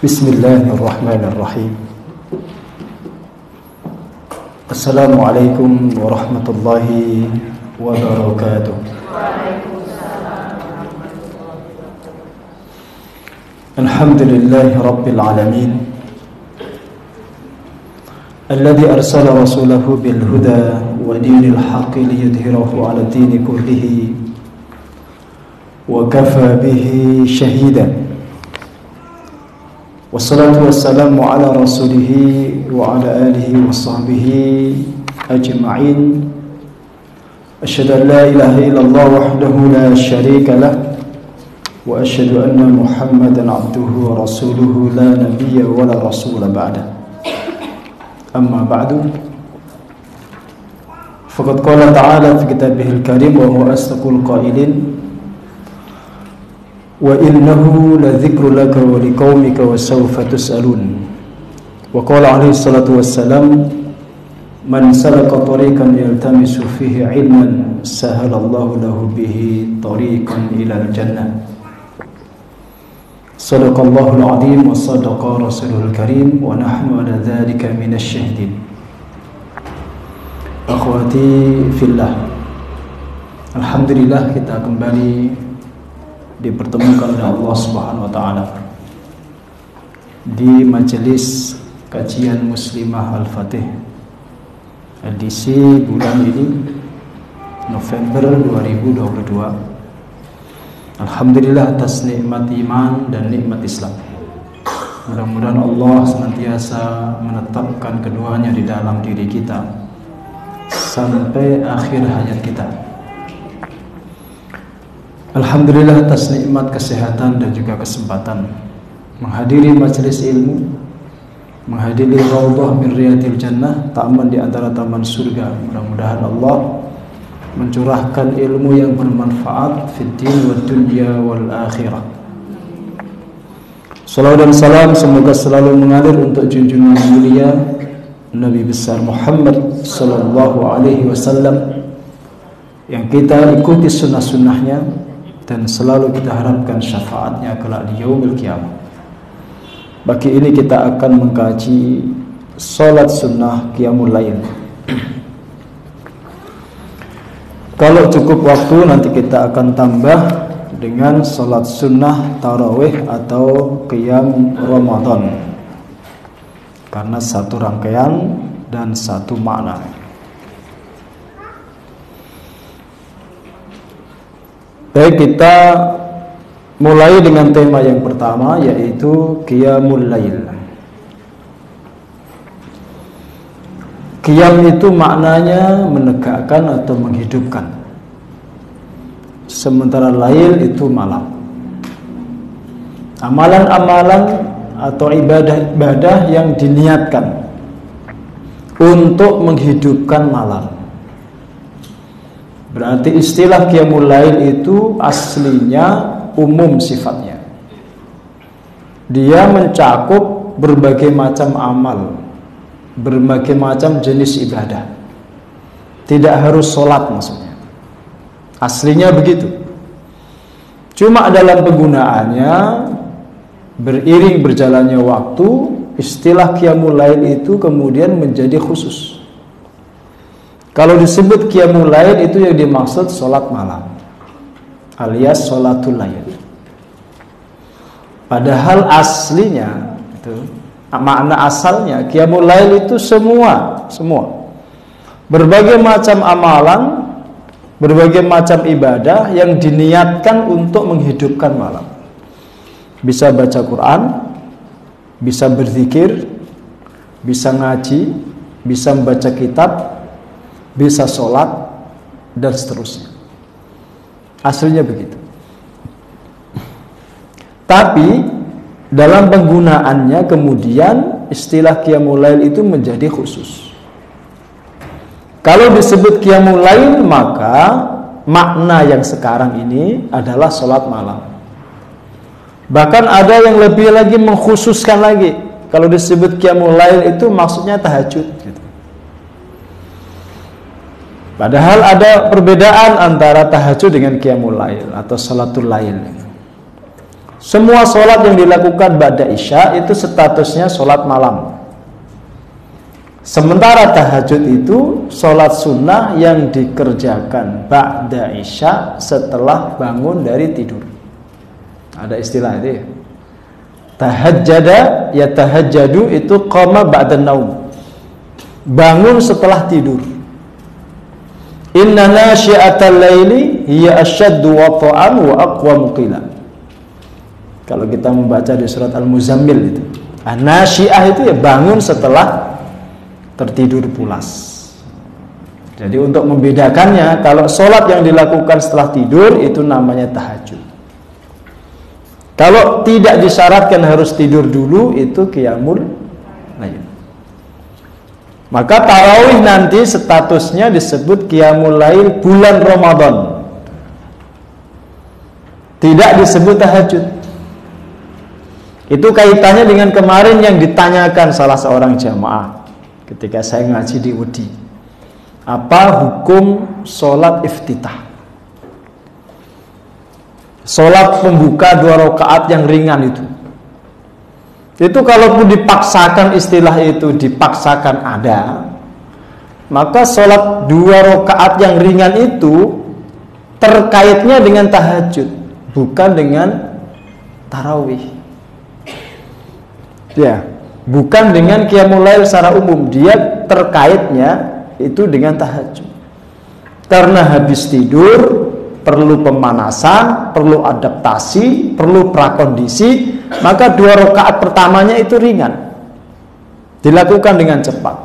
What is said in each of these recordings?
Bismillahirrahmanirrahim. Assalamualaikum warahmatullahi wabarakatuh. Alhamdulillahi rabbil alamin, alladhi arsala rasulahu bil huda wa dinil haqqi liyudhhirahu 'ala dini kullihi wa kafa bihi shahidan. Wassalatu wassalamu ala rasulihi wa ala alihi wa sahbihi ajma'in. Asyhadu an la ilaha illallah wahdahu la syarika lah, wa asyhadu anna Muhammadan abduhu wa rasuluhu la nabiyya wa la rasula ba'da. Amma ba'du, faqad qala ta'ala fi kitabihil karim wa huwa asdaqul qailin, wa innahu ladhikru laka wa liqaumika wa sawfa tus'alun. Wa qala alaihi salatu wassalam, man salaka tariqan yaltamisu fihi ilman sahalallahu lahu bihi tariqan ilal jannah. Sadaqallahul azim wa sadaqa rasulul karim wa nahnu ala dhalika minasy syahidin. Akhwati fillah, alhamdulillah kita kembali dipertemukan oleh Allah Subhanahu wa taala di majelis kajian Muslimah Al-Fatih edisi bulan ini November 2022. Alhamdulillah atas nikmat iman dan nikmat Islam. Mudah-mudahan Allah senantiasa menetapkan keduanya di dalam diri kita sampai akhir hayat kita. Alhamdulillah atas nikmat kesehatan dan juga kesempatan menghadiri majelis ilmu, menghadiri raudhah min riyadil jannah, taman di antara taman surga. Mudah-mudahan Allah mencurahkan ilmu yang bermanfaat fid din wad dunya wal akhirah. Salawat dan salam semoga selalu mengalir untuk junjungan mulia Nabi besar Muhammad sallallahu alaihi wasallam yang kita ikuti sunnah-sunnahnya dan selalu kita harapkan syafaatnya kelak di yaumil qiyamah. Bagi ini kita akan mengkaji salat sunnah qiyamul lail. Kalau cukup waktu nanti kita akan tambah dengan salat sunnah tarawih atau qiyam Ramadan, karena satu rangkaian dan satu makna. Baik, kita mulai dengan tema yang pertama, yaitu qiyamul lail. Qiyam itu maknanya menegakkan atau menghidupkan, sementara lail itu malam. Amalan-amalan atau ibadah-ibadah yang diniatkan untuk menghidupkan malam. Berarti istilah qiyamul lail itu aslinya umum sifatnya. Dia mencakup berbagai macam amal, berbagai macam jenis ibadah. Tidak harus sholat maksudnya. Aslinya begitu. Cuma dalam penggunaannya, beriring berjalannya waktu, istilah qiyamul lail itu kemudian menjadi khusus. Kalau disebut qiyamul lail itu yang dimaksud sholat malam, alias sholatul lail. Padahal aslinya itu, makna asalnya qiyamul lail itu semua berbagai macam amalan, berbagai macam ibadah yang diniatkan untuk menghidupkan malam. Bisa baca Quran, bisa berzikir, bisa ngaji, bisa membaca kitab, bisa sholat, dan seterusnya. Aslinya begitu. Tapi dalam penggunaannya kemudian istilah qiyamul lail itu menjadi khusus. Kalau disebut qiyamul lail, maka makna yang sekarang ini adalah sholat malam. Bahkan ada yang lebih lagi mengkhususkan lagi. Kalau disebut qiyamul lail itu maksudnya tahajud gitu. Padahal ada perbedaan antara tahajud dengan qiyamul lail atau salatul lail. Semua sholat yang dilakukan ba'da isya itu statusnya sholat malam. Sementara tahajud itu sholat sunnah yang dikerjakan ba'da isya setelah bangun dari tidur. Ada istilah itu ya. Tahajjada ya tahajjadu itu qama ba'da naum. Bangun setelah tidur. Inna nasyi'atal laili hiya asyaddu wata'an wa aqwamu qila. Kalau kita membaca di surat Al-Muzammil itu, nasyi'ah itu ya bangun setelah tertidur pulas. Jadi untuk membedakannya, kalau sholat yang dilakukan setelah tidur itu namanya tahajud. Kalau tidak disyaratkan harus tidur dulu, itu qiyamul lail. Maka tarawih nanti statusnya disebut qiyamul lail bulan Ramadan, tidak disebut tahajud. Itu kaitannya dengan kemarin yang ditanyakan salah seorang jamaah ketika saya ngaji di UDI. Apa hukum sholat iftitah? Sholat pembuka 2 rakaat yang ringan itu. Itu kalaupun dipaksakan, istilah itu dipaksakan ada, maka sholat 2 rakaat yang ringan itu terkaitnya dengan tahajud, bukan dengan tarawih. Ya, bukan dengan qiyamul lail secara umum, dia terkaitnya itu dengan tahajud. Karena habis tidur perlu pemanasan, perlu adaptasi, perlu prakondisi, maka 2 rakaat pertamanya itu ringan, dilakukan dengan cepat.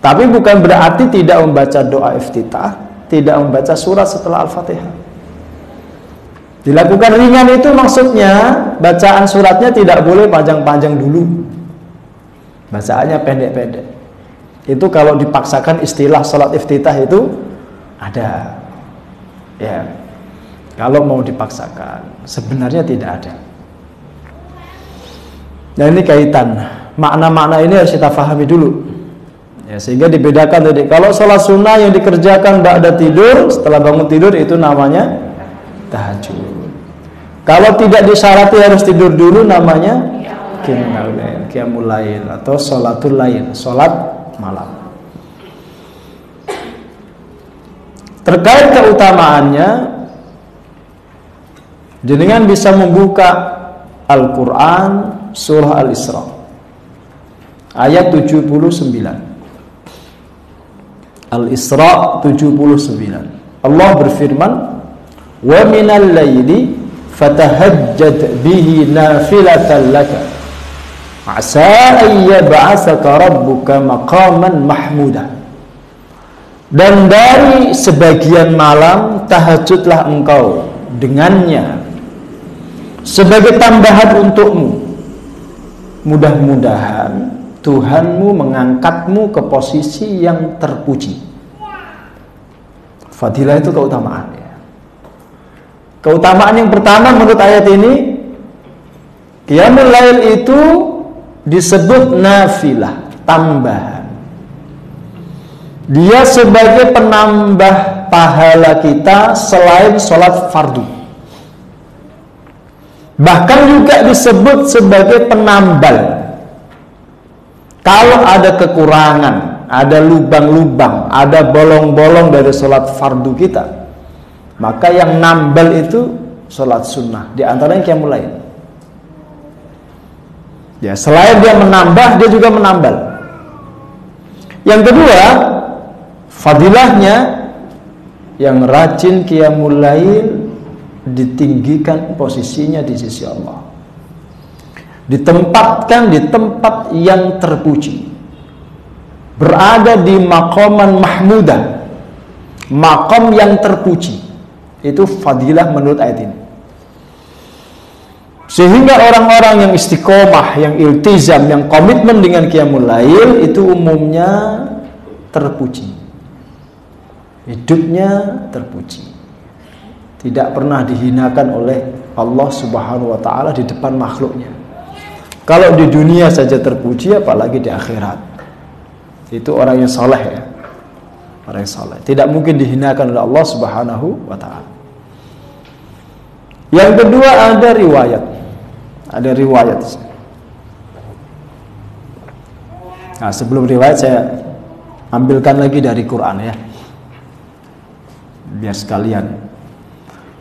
Tapi bukan berarti tidak membaca doa iftitah, tidak membaca surat setelah Al-Fatihah. Dilakukan ringan itu maksudnya bacaan suratnya tidak boleh panjang-panjang dulu, bacaannya pendek-pendek. Itu kalau dipaksakan, istilah sholat iftitah itu ada ya. Kalau mau dipaksakan, sebenarnya tidak ada. Nah, ini kaitan makna-makna ini harus kita pahami dulu ya, sehingga dibedakan tadi. Kalau sholat sunnah yang dikerjakan ba'da tidur, setelah bangun tidur, itu namanya tahajud. Kalau tidak disyarati harus tidur dulu, namanya qiyamul lail atau sholatul lail, sholat malam. Terkait keutamaannya, jenengan bisa membuka Al-Quran surah Al-Isra ayat 79. Al-Isra 79. Allah berfirman, wa minal laili fatahajjad bihi nafilatan laka asa an yab'atsaka rabbuka maqaman mahmuda. Dan dari sebagian malam tahajudlah engkau dengannya sebagai tambahan untukmu, mudah-mudahan Tuhanmu mengangkatmu ke posisi yang terpuji. Fadilah itu keutamaan. Keutamaan yang pertama menurut ayat ini, qiyamul lail itu disebut nafilah, tambahan. Dia sebagai penambah pahala kita selain sholat fardu. Bahkan juga disebut sebagai penambal. Kalau ada kekurangan, ada lubang-lubang, ada bolong-bolong dari sholat fardu kita, maka yang nambal itu sholat sunnah, di antaranya qiyamul lail. Ya, selain dia menambah, dia juga menambal. Yang kedua, fadilahnya, yang rajin qiyamul lail ditinggikan posisinya di sisi Allah, ditempatkan di tempat yang terpuji, berada di maqaman mahmudah, maqam yang terpuji. Itu fadilah menurut ayat ini. Sehingga orang-orang yang istiqomah, yang iltizam, yang komitmen dengan qiyamul lail itu umumnya terpuji, hidupnya terpuji, tidak pernah dihinakan oleh Allah Subhanahu wa ta'ala di depan makhluknya. Kalau di dunia saja terpuji, apalagi di akhirat. Itu orang yang saleh ya, orang yang saleh tidak mungkin dihinakan oleh Allah Subhanahu wa ta'ala. Yang kedua, ada riwayat Ada riwayat. Nah, sebelum riwayat saya ambilkan lagi dari Quran ya, biar sekalian.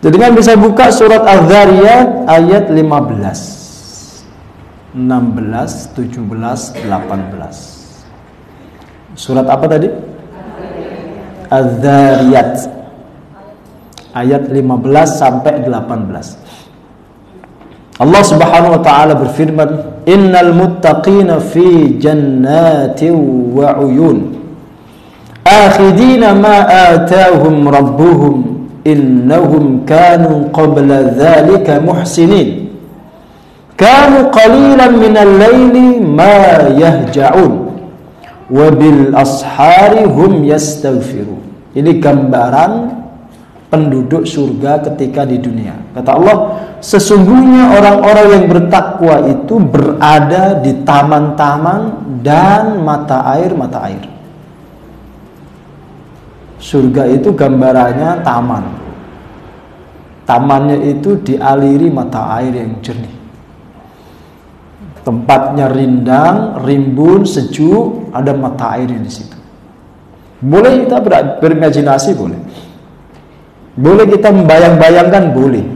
Jadi kan bisa buka surat Al-Dzariyat ayat 15, 16, 17, 18. Surat apa tadi? Al-Dzariyat ayat 15 sampai 18. Allah Subhanahu wa taala berfirman, "Innal muttaqina fi jannatin wa 'uyun, akhidina ma atahum rabbuhum, innahum kanu qabla dzalika muhsinin, kanu qalilan minal laili ma yahja'un, wa bil ashari hum yastaghfirun." Ini gambaran penduduk surga ketika di dunia. Kata Allah, sesungguhnya orang-orang yang bertakwa itu berada di taman-taman dan mata air. Surga itu gambarannya taman. Tamannya itu dialiri mata air yang jernih. Tempatnya rindang, rimbun, sejuk, ada mata air di situ. Boleh kita berimajinasi, boleh. Boleh kita membayang-bayangkan, boleh.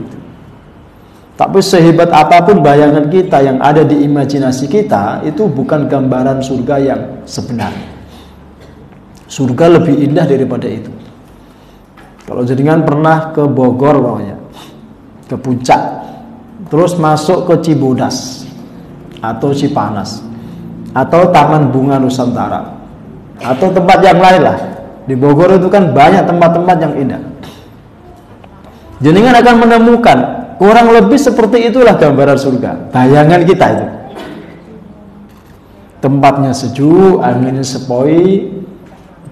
Tapi sehebat apapun bayangan kita yang ada di imajinasi kita, itu bukan gambaran surga yang sebenarnya. Surga lebih indah daripada itu. Kalau jenengan pernah ke Bogor bawahnya, ke Puncak, terus masuk ke Cibodas atau Cipanas atau Taman Bunga Nusantara atau tempat yang lain lah. Di Bogor itu kan banyak tempat-tempat yang indah. Jenengan akan menemukan kurang lebih seperti itulah gambaran surga. Bayangan kita itu. Tempatnya sejuk, anginnya sepoi,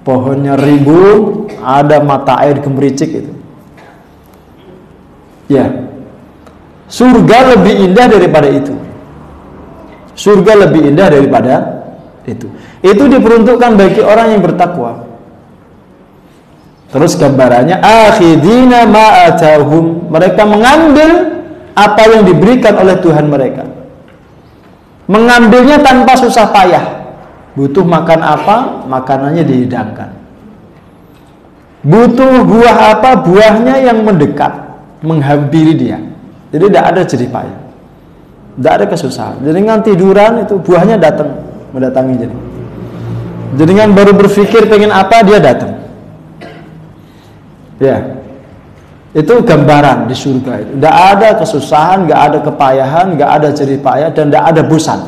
pohonnya rimbun, ada mata air gemericik itu. Ya. Surga lebih indah daripada itu. Surga lebih indah daripada itu. Itu diperuntukkan bagi orang yang bertakwa. Terus gambarannya, akhidina ma'atahum, mereka mengambil apa yang diberikan oleh Tuhan mereka. Mengambilnya tanpa susah payah. Butuh makan apa, makanannya dihidangkan. Butuh buah apa, buahnya yang mendekat, menghampiri dia. Jadi tidak ada jerih payah, tidak ada kesusahan. Jadi dengan tiduran itu buahnya datang, mendatangi jadi. Jadi dengan baru berpikir pengen apa, dia datang. Ya, itu gambaran di surga itu. Tidak ada kesusahan, tidak ada kepayahan, tidak ada jerih payah, dan tidak ada bosan.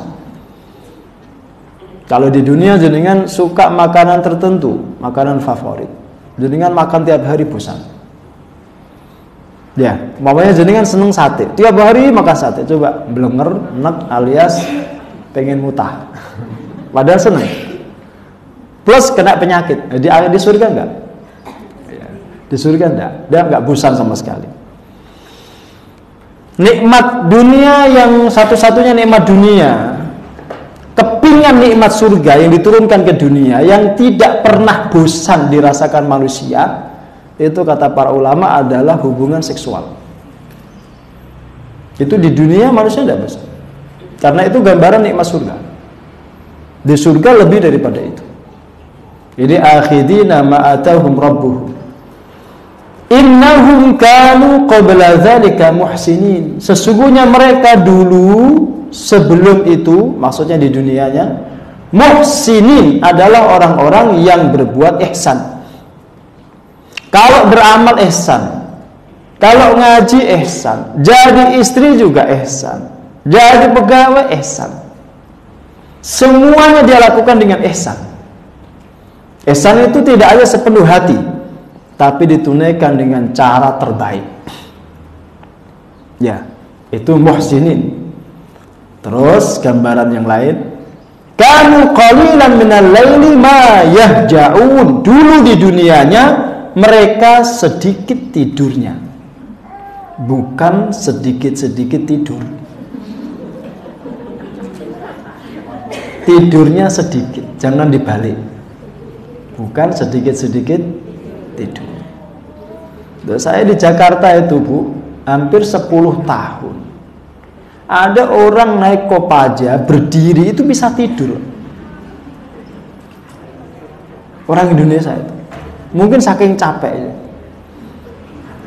Kalau di dunia jenengan suka makanan tertentu, makanan favorit, jenengan makan tiap hari bosan. Ya, mamanya jenengan seneng sate, tiap hari makan sate, coba blenger, enek alias pengen mutah. Padahal seneng. Plus kena penyakit. Di surga enggak? Di surga enggak, dia enggak bosan sama sekali. Nikmat dunia yang satu-satunya nikmat dunia, kepingan nikmat surga yang diturunkan ke dunia yang tidak pernah bosan dirasakan manusia, itu kata para ulama adalah hubungan seksual. Itu di dunia manusia tidak bosan. Karena itu gambaran nikmat surga. Di surga lebih daripada itu. Jadi akhidina ma'atahum rabbuhum, innahum kanu qabla dzalika muhsinin. Sesungguhnya mereka dulu sebelum itu, maksudnya di dunianya, muhsinin adalah orang-orang yang berbuat ihsan. Kalau beramal ihsan, kalau ngaji ihsan, jadi istri juga ihsan, jadi pegawai ihsan. Semuanya dia lakukan dengan ihsan. Ihsan itu tidak hanya sepenuh hati, tapi ditunaikan dengan cara terbaik. Ya, itu muhsinin. Terus gambaran yang lain, kanu qalilan minal laili ma yahja'un. Dulu di dunianya mereka sedikit tidurnya, bukan sedikit-sedikit tidur. Tidurnya sedikit, jangan dibalik. Bukan sedikit-sedikit tidur. Saya di Jakarta itu, Bu, hampir 10 tahun. Ada orang naik Kopaja berdiri itu bisa tidur. Orang Indonesia itu mungkin saking capeknya.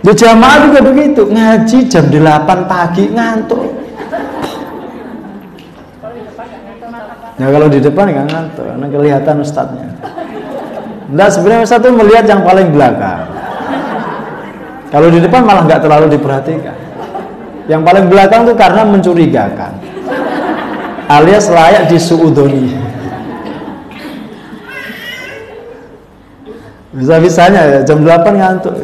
Di jamaah juga begitu, ngaji jam 8 pagi ngantuk. Ya kalau di depan nggak ngantuk, karena kelihatan ustadznya. Enggak, sebenarnya ustadz itu melihat yang paling belakang. Kalau di depan malah nggak terlalu diperhatikan. Yang paling belakang itu karena mencurigakan, alias layak disuudoni. Bisa-bisanya ya, jam 8 ngantuk.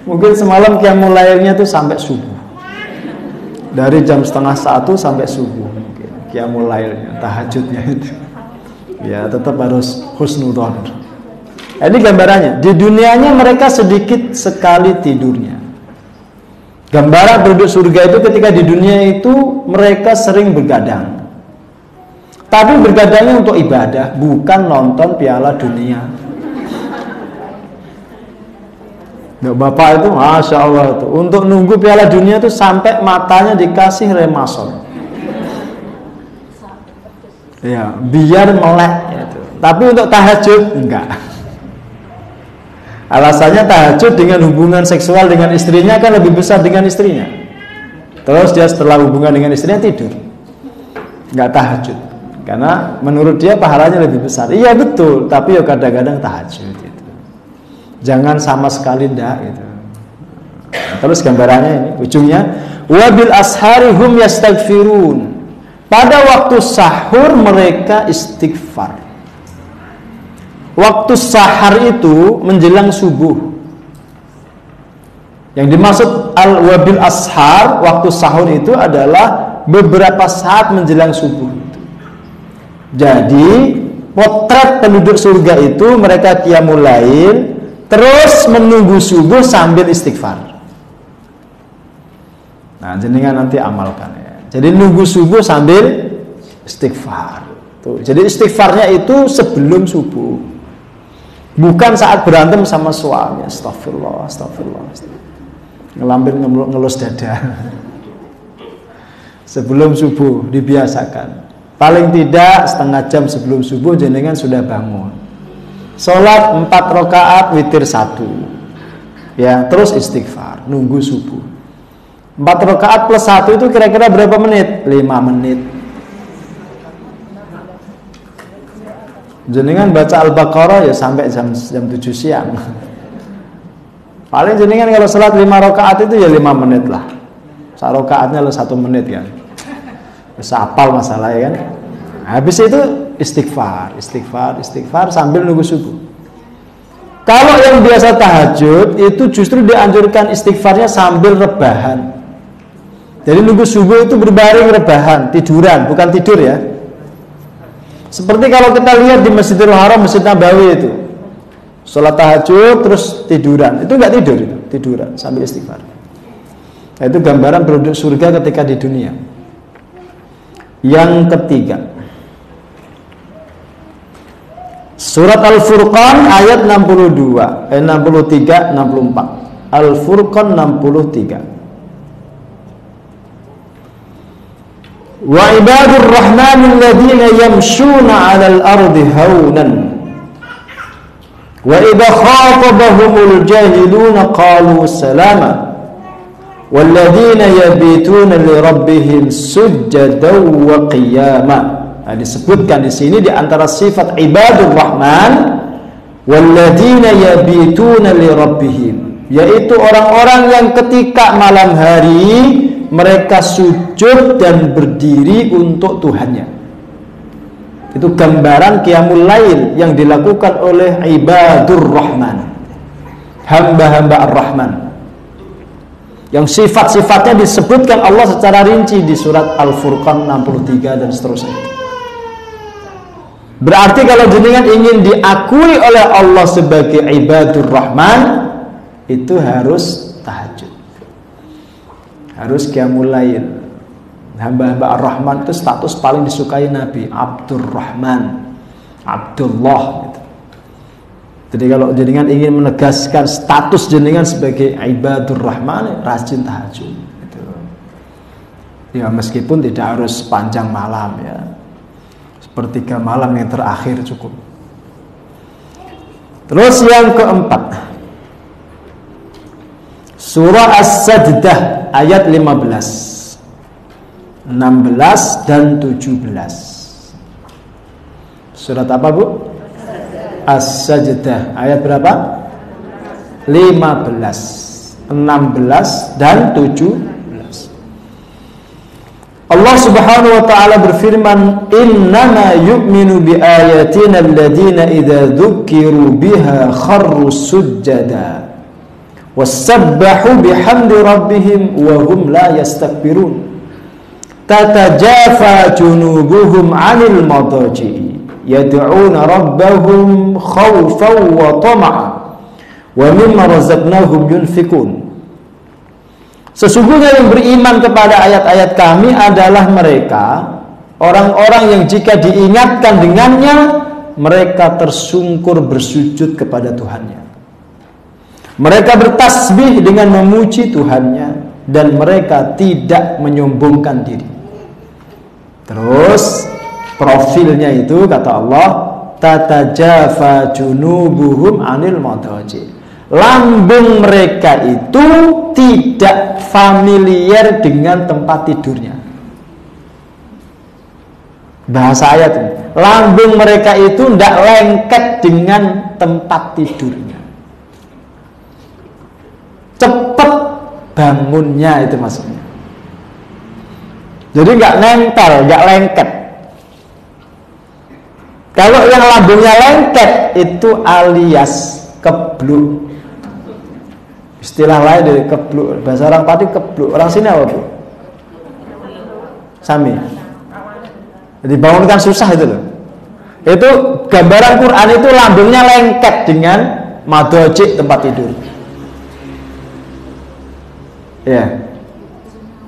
Mungkin semalam qiyamul lailnya tuh sampai subuh. Dari jam 12:30 sampai subuh mungkin qiyamul lailnya, tahajudnya itu. Ya, tetap harus husnudzon. Ini gambarannya. Di dunianya mereka sedikit sekali tidurnya. Gambaran penduduk surga itu ketika di dunia itu mereka sering bergadang. Tapi bergadangnya untuk ibadah, bukan nonton Piala Dunia. Nah, bapak itu Masya Allah itu untuk nunggu Piala Dunia itu sampai matanya dikasih remasol. Ya, biar melek gitu. Tapi untuk tahajud enggak. Alasannya tahajud dengan hubungan seksual dengan istrinya kan lebih besar dengan istrinya. Terus dia setelah hubungan dengan istrinya tidur, enggak tahajud, karena menurut dia pahalanya lebih besar. Iya betul, tapi ya kadang-kadang tahajud gitu. Jangan sama sekali enggak gitu. Terus gambarannya ini ujungnya wabil asharihum yastaghfirun. Pada waktu sahur mereka istighfar. Waktu sahar itu menjelang subuh. Yang dimaksud al-wabil ashar, waktu sahur itu adalah beberapa saat menjelang subuh. Jadi potret penduduk surga itu mereka qiyamul lail terus menunggu subuh sambil istighfar. Nah, jenengan nanti amalkan ya. Jadi nunggu subuh sambil istighfar. Tuh. Jadi istighfarnya itu sebelum subuh. Bukan saat berantem sama suami. Astagfirullah, astagfirullah. Ngelampir ngelus dada. Sebelum subuh dibiasakan. Paling tidak setengah jam sebelum subuh jenengan sudah bangun. Sholat 4 rakaat, witir 1. Ya, terus istighfar, nunggu subuh. 4 rakaat plus 1 itu kira-kira berapa menit? 5 menit. Jenengan baca Al-Baqarah ya sampai jam 7 siang. Paling jenengan kalau salat 5 rakaat itu ya 5 menit lah. Satu rakaatnya lo 1 menit kan. Bisa hafal masalah ya kan. Habis itu istighfar sambil nunggu subuh. Kalau yang biasa tahajud itu justru dianjurkan istighfarnya sambil rebahan. Jadi nunggu subuh itu berbaring rebahan, tiduran, bukan tidur ya. Seperti kalau kita lihat di Masjidil Haram, Masjid Nabawi itu, sholat tahajud terus tiduran, itu nggak tidur, itu tiduran sambil istighfar. Nah, itu gambaran penduduk surga ketika di dunia. Yang ketiga, surat Al-Furqan ayat 63, 64. Al-Furqan 63. Wa ibadur rahmanil ladzina yamshuna 'alal ardi haunan wa idza khatabahumul jahiluna qalu salama wal ladzina yabituna li rabbihim sujjadan wa qiyama. Nah, disebutkan di sini di antara sifat ibadur rahman wal ladzina yabituna li rabbihim, yaitu orang-orang yang ketika malam hari mereka sujud dan berdiri untuk Tuhannya. Itu gambaran qiyamul lail yang dilakukan oleh ibadur rahman, hamba-hamba ar-Rahman, yang sifat-sifatnya disebutkan Allah secara rinci di surat Al-Furqan 63 dan seterusnya. Berarti kalau jenengan ingin diakui oleh Allah sebagai ibadur rahman, itu harus tahajud, harus qiyamul lail. Hamba-hamba ar-Rahman itu status paling disukai Nabi, Abdurrahman, Abdullah gitu. Jadi kalau jenengan ingin menegaskan status jenengan sebagai ibadur rahman, rajin tahajud gitu. Ya meskipun tidak harus panjang malam ya. Sepertiga malam yang terakhir cukup. Terus yang keempat, surah As-Sajdah ayat 15, 16 dan 17. Surat apa Bu? As-Sajdah ayat berapa? 15, 16 dan 17. Allah Subhanahu wa taala berfirman, "Innama yu'minu bi ayatina alladziina idza dzukiru biha kharru sujada wasabbahu bihamdi rabbihim wa hum la yastakbirun. Tatajafa junubuhum 'anil madaji'i yad'una rabbahum khaufan wa tama'an wa mimma razaqnahum yunfikun." Sesungguhnya yang beriman kepada ayat-ayat kami adalah mereka, orang-orang yang jika diingatkan dengannya, mereka tersungkur bersujud kepada Tuhannya. Mereka bertasbih dengan memuji Tuhannya, dan mereka tidak menyombongkan diri. Terus profilnya itu kata Allah, tatajafa junubuhum anil madaji. Lambung mereka itu tidak familiar dengan tempat tidurnya. Bahasa ayat ini, lambung mereka itu tidak lengket dengan tempat tidurnya. Cepat bangunnya itu maksudnya. Jadi nggak nempel, nggak lengket. Kalau yang lambungnya lengket itu alias kebluk. Istilah lain dari kebluk, bahasa orang Pati kebluk. Orang sini apa Bu? Sami. Jadi bangunkan susah itu loh. Itu gambaran Quran itu lambungnya lengket dengan madojik tempat tidur. Ya.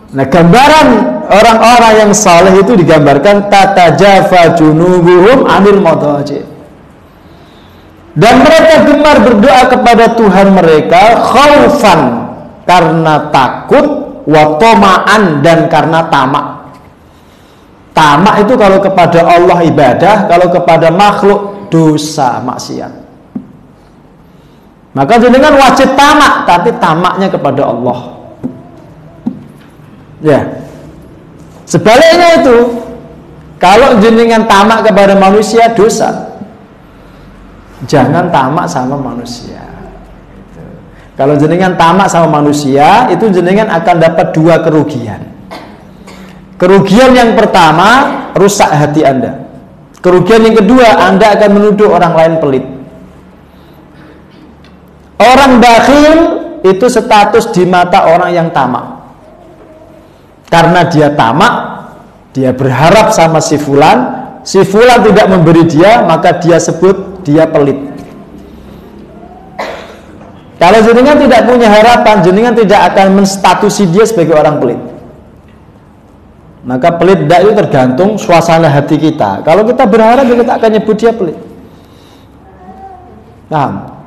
Nah, gambaran orang-orang yang saleh itu digambarkan tatajafa junubuhum anil madojik. Dan mereka gemar berdoa kepada Tuhan mereka khaufan karena takut, wa tama'an dan karena tamak. Tamak itu kalau kepada Allah ibadah, kalau kepada makhluk dosa maksiat. Maka jenengan wajib tamak, tapi tamaknya kepada Allah. Ya. Sebaliknya itu, kalau jenengan tamak kepada manusia dosa. Jangan tamak sama manusia. Kalau jenengan tamak sama manusia, itu jenengan akan dapat dua kerugian. Kerugian yang pertama, rusak hati Anda. Kerugian yang kedua, Anda akan menuduh orang lain pelit. Orang bakhil itu status di mata orang yang tamak. Karena dia tamak, dia berharap sama si fulan tidak memberi dia, maka dia sebut dia pelit. Kalau jenengan tidak punya harapan, jenengan tidak akan menstatusi dia sebagai orang pelit. Maka pelit tidak itu tergantung suasana hati kita. Kalau kita berharap, kita akan nyebut dia pelit. Paham?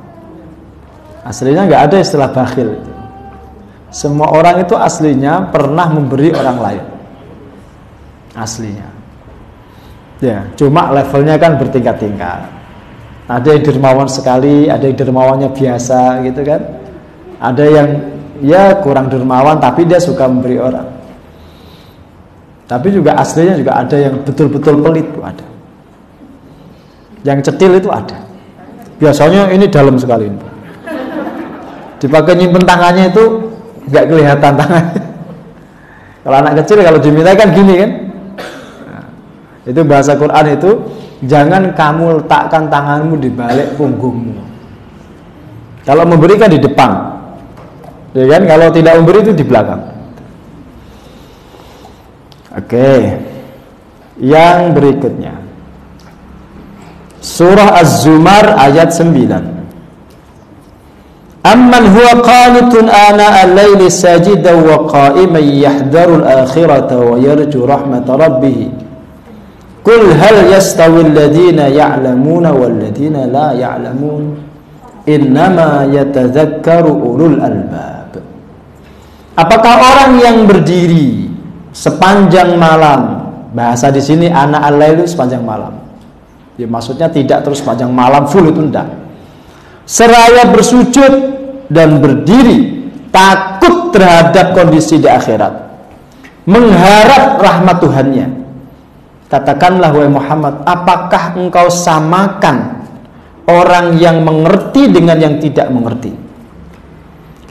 Aslinya nggak ada istilah bakhil. Semua orang itu aslinya pernah memberi orang lain. Aslinya. Ya, cuma levelnya kan bertingkat-tingkat. Ada yang dermawan sekali, ada yang dermawannya biasa gitu kan. Ada yang ya kurang dermawan tapi dia suka memberi orang. Tapi juga aslinya juga ada yang betul-betul pelit itu ada. Yang cetil itu ada. Biasanya ini dalam sekali. Dipakai nyimpen tangannya itu nggak kelihatan tangannya. Kalau anak kecil kalau diminta kan gini kan. Nah, itu bahasa Quran itu. Jangan kamu letakkan tanganmu di balik punggungmu. Kalau memberikan di depan, ya kan? Kalau tidak memberi itu di belakang. Oke. Yang berikutnya, surah Az-Zumar ayat 9. Amman huwa qanitun ana al-laili sajidan wa qa'iman yahdharul akhirata wa yarju rahmata rabbih. Qul hal yastawi alladhina ya'lamuna walladhina la ya'lamun innama yatadzakkaru ulul albab. Apakah orang yang berdiri sepanjang malam. Bahasa di sini ana al-lailu sepanjang malam. Ya maksudnya tidak terus sepanjang malam full, itu enggak. Seraya bersujud dan berdiri takut terhadap kondisi di akhirat, mengharap rahmat Tuhannya. Katakanlah wahai Muhammad, apakah engkau samakan orang yang mengerti dengan yang tidak mengerti?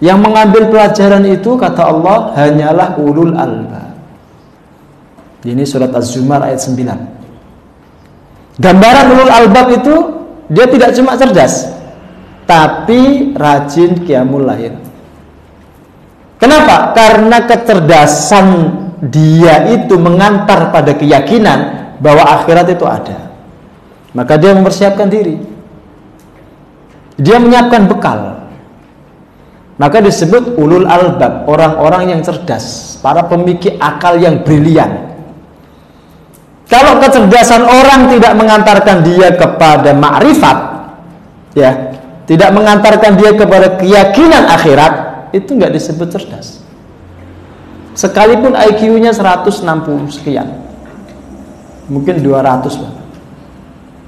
Yang mengambil pelajaran itu, kata Allah, hanyalah ulul albab. Ini surat Az-Zumar ayat 9. Gambaran ulul albab itu, dia tidak cuma cerdas, tapi rajin qiyamul lail. Kenapa? Karena kecerdasan dia itu mengantar pada keyakinan bahwa akhirat itu ada. Maka dia mempersiapkan diri, dia menyiapkan bekal. Maka disebut ulul albab, orang-orang yang cerdas, para pemikir akal yang brilian. Kalau kecerdasan orang tidak mengantarkan dia kepada ma'rifat, ya, tidak mengantarkan dia kepada keyakinan akhirat, itu nggak disebut cerdas. Sekalipun IQ-nya 160 sekian, mungkin 200 lah,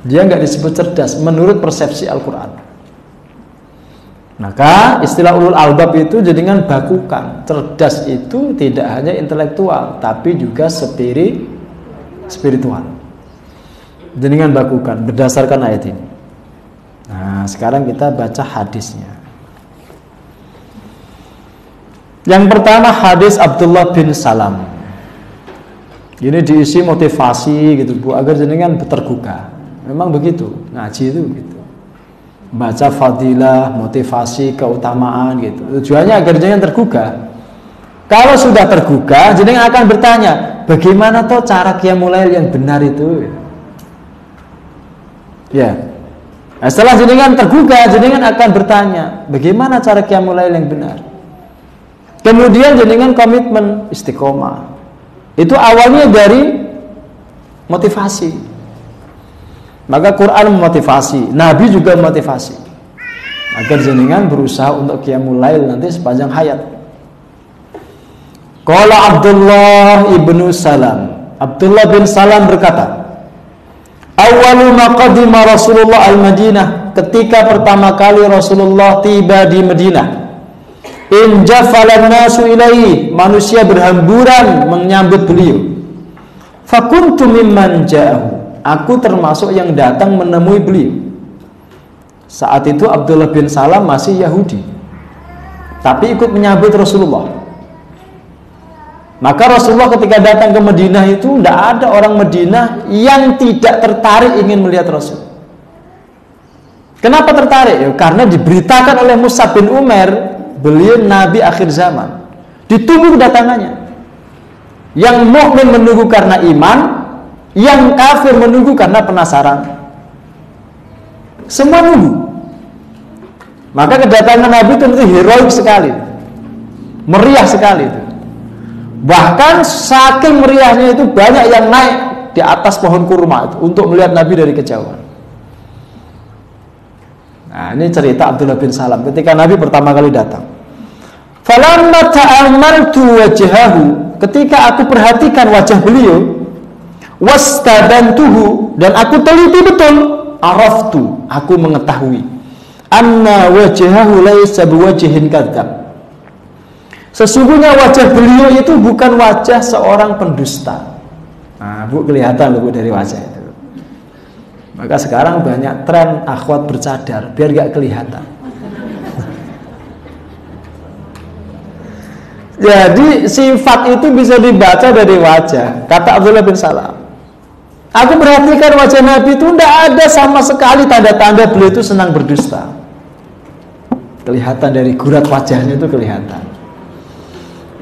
dia nggak disebut cerdas menurut persepsi Al-Quran. Maka istilah ulul albab itu jadikan bakukan. Cerdas itu tidak hanya intelektual, tapi juga spiritual. Jadikan bakukan berdasarkan ayat ini. Nah, sekarang kita baca hadisnya. Yang pertama hadis Abdullah bin Salam. Ini diisi motivasi gitu Bu, agar jenengan tergugah. Memang begitu, ngaji itu gitu. Baca fadilah, motivasi, keutamaan gitu. Tujuannya agar jenengan tergugah. Kalau sudah tergugah, jenengan akan bertanya, bagaimana toh cara qiyamul lail yang benar itu? Ya. Nah, setelah jenengan tergugah, jenengan akan bertanya, bagaimana cara qiyamul lail yang benar? Kemudian jenengan komitmen istiqomah. Itu awalnya dari motivasi. Maka Quran memotivasi, Nabi juga memotivasi agar jenengan berusaha untuk qiyamul lail nanti sepanjang hayat. Qala Abdullah ibnu Salam, Abdullah bin Salam berkata, awwalu ma qadima Rasulullah al-Madinah, ketika pertama kali Rasulullah tiba di Madinah, in jafalan nasu ilaihi, manusia berhamburan menyambut beliau. Fakuntu mimman ja'ahu, aku termasuk yang datang menemui beliau. Saat itu Abdullah bin Salam masih Yahudi, tapi ikut menyambut Rasulullah. Maka Rasulullah ketika datang ke Madinah itu tidak ada orang Madinah yang tidak tertarik ingin melihat Rasul. Kenapa tertarik? Ya, karena diberitakan oleh Mus'ab bin Umair, beliau Nabi akhir zaman. Ditunggu kedatangannya. Yang mukmin menunggu karena iman, yang kafir menunggu karena penasaran. Semua nunggu. Maka kedatangan Nabi itu heroik sekali, meriah sekali itu. Bahkan saking meriahnya itu banyak yang naik di atas pohon kurma itu untuk melihat Nabi dari kejauhan. Nah, ini cerita Abdullah bin Salam ketika Nabi pertama kali datang. Falamma ta'ammaltu wajhahu, ketika aku perhatikan wajah beliau, wastadantuhu, dan aku teliti betul, araftu, aku mengetahui, anna wajhahu laisa biwajhin kadzab, sesungguhnya wajah beliau itu bukan wajah seorang pendusta. Nah, Bu, kelihatan loh Bu dari wajah itu. Maka sekarang banyak tren akhwat bercadar biar gak kelihatan. Jadi sifat itu bisa dibaca dari wajah. Kata Abdullah bin Salam, aku perhatikan wajah Nabi itu tidak ada sama sekali tanda-tanda beliau itu senang berdusta. Kelihatan dari gurat wajahnya itu kelihatan.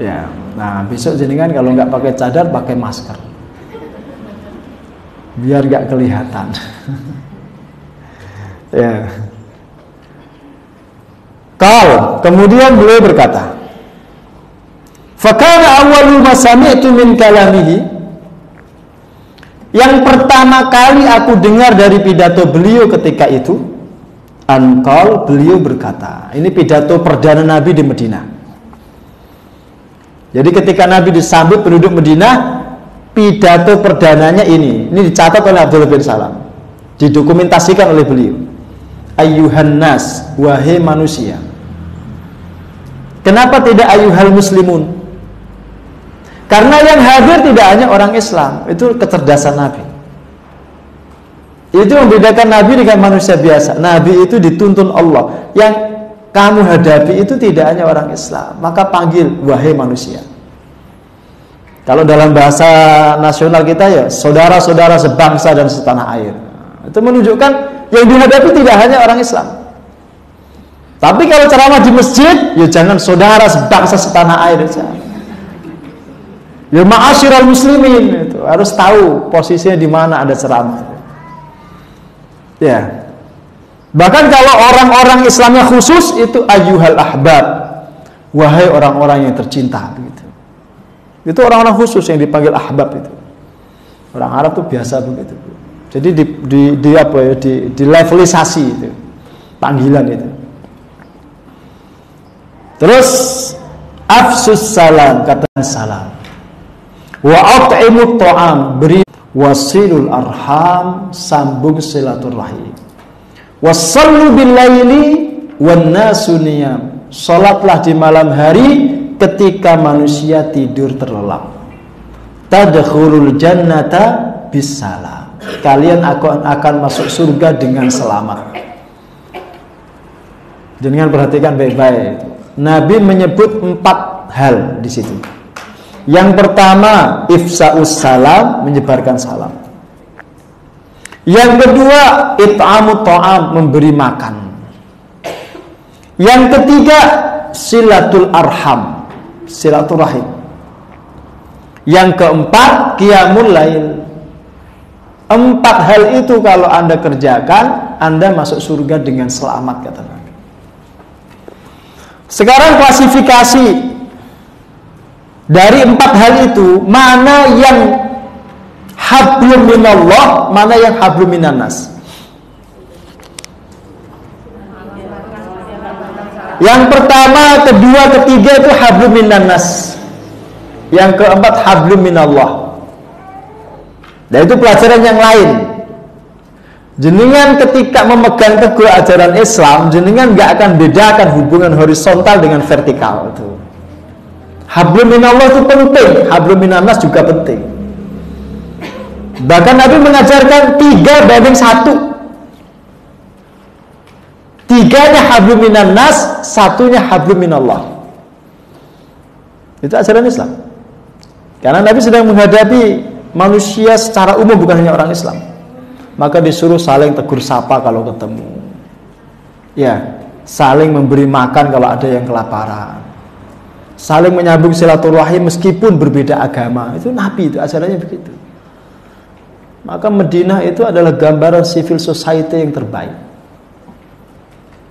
Ya, nah besok jenengan kalau nggak pakai cadar pakai masker, biar nggak kelihatan. Ya. Kemudian beliau berkata, fakana awwalu ma sami'tu min kalamihi, yang pertama kali aku dengar dari pidato beliau ketika itu, beliau berkata, ini pidato perdana Nabi di Madinah. Jadi ketika Nabi disambut penduduk Madinah, pidato perdananya ini dicatat oleh Abdullah bin Salam, didokumentasikan oleh beliau. Ayyuhan nas, wahai manusia. Kenapa tidak ayyuhal muslimun? Karena yang hadir tidak hanya orang Islam. Itu kecerdasan Nabi. Itu membedakan Nabi dengan manusia biasa. Nabi itu dituntun Allah. Yang kamu hadapi itu tidak hanya orang Islam, maka panggil wahai manusia. Kalau dalam bahasa nasional kita ya saudara-saudara sebangsa dan setanah air. Itu menunjukkan yang dihadapi tidak hanya orang Islam. Tapi kalau ceramah di masjid, ya jangan saudara sebangsa setanah air saja. Ya ma'asyiral muslimin, itu harus tahu posisinya di mana ada ceramah. Ya. Bahkan kalau orang-orang Islamnya khusus itu ayyuhal ahbab, wahai orang-orang yang tercinta, begitu. Itu orang-orang khusus yang dipanggil ahbab itu. Orang Arab tuh biasa begitu. Jadi di levelisasi itu panggilan itu. Terus afsus salam, kata salam. Wa at'imut ta'am, beri wasilul arham, sambung silaturahim. Wassallu bil laili wan nasu niyam, salatlah di malam hari ketika manusia tidur terlelap. Tadkhulul jannata bisalam, kalian akan masuk surga dengan selamat. Jangan perhatikan baik-baik. Nabi menyebut 4 hal di situ. Yang pertama, ifsa'us salam, menyebarkan salam. Yang kedua, it'amut ta'am, memberi makan. Yang ketiga, silatul arham, silaturahim. Yang keempat, qiyamul lail. 4 hal itu kalau Anda kerjakan, Anda masuk surga dengan selamat, kata Nabi. Sekarang klasifikasi dari 4 hal itu, mana yang hablum minallah, mana yang hablum minannas. Yang pertama, kedua, ketiga itu hablum minannas. Yang keempat hablum minallah. Dan itu pelajaran yang lain. Jenengan ketika memegang teguh ajaran Islam, jenengan gak akan bedakan hubungan horizontal dengan vertikal itu. Hablum minallah itu penting, hablum minannas juga penting. Bahkan Nabi mengajarkan 3:1. 3-nya hablum minannas, 1-nya hablum minallah. Itu ajaran Islam. Karena Nabi sedang menghadapi manusia secara umum, bukan hanya orang Islam. Maka disuruh saling tegur sapa kalau ketemu. Ya, saling memberi makan kalau ada yang kelaparan. Saling menyambung silaturahim meskipun berbeda agama. Itu Nabi, itu ajarannya begitu. Maka Madinah itu adalah gambaran civil society yang terbaik.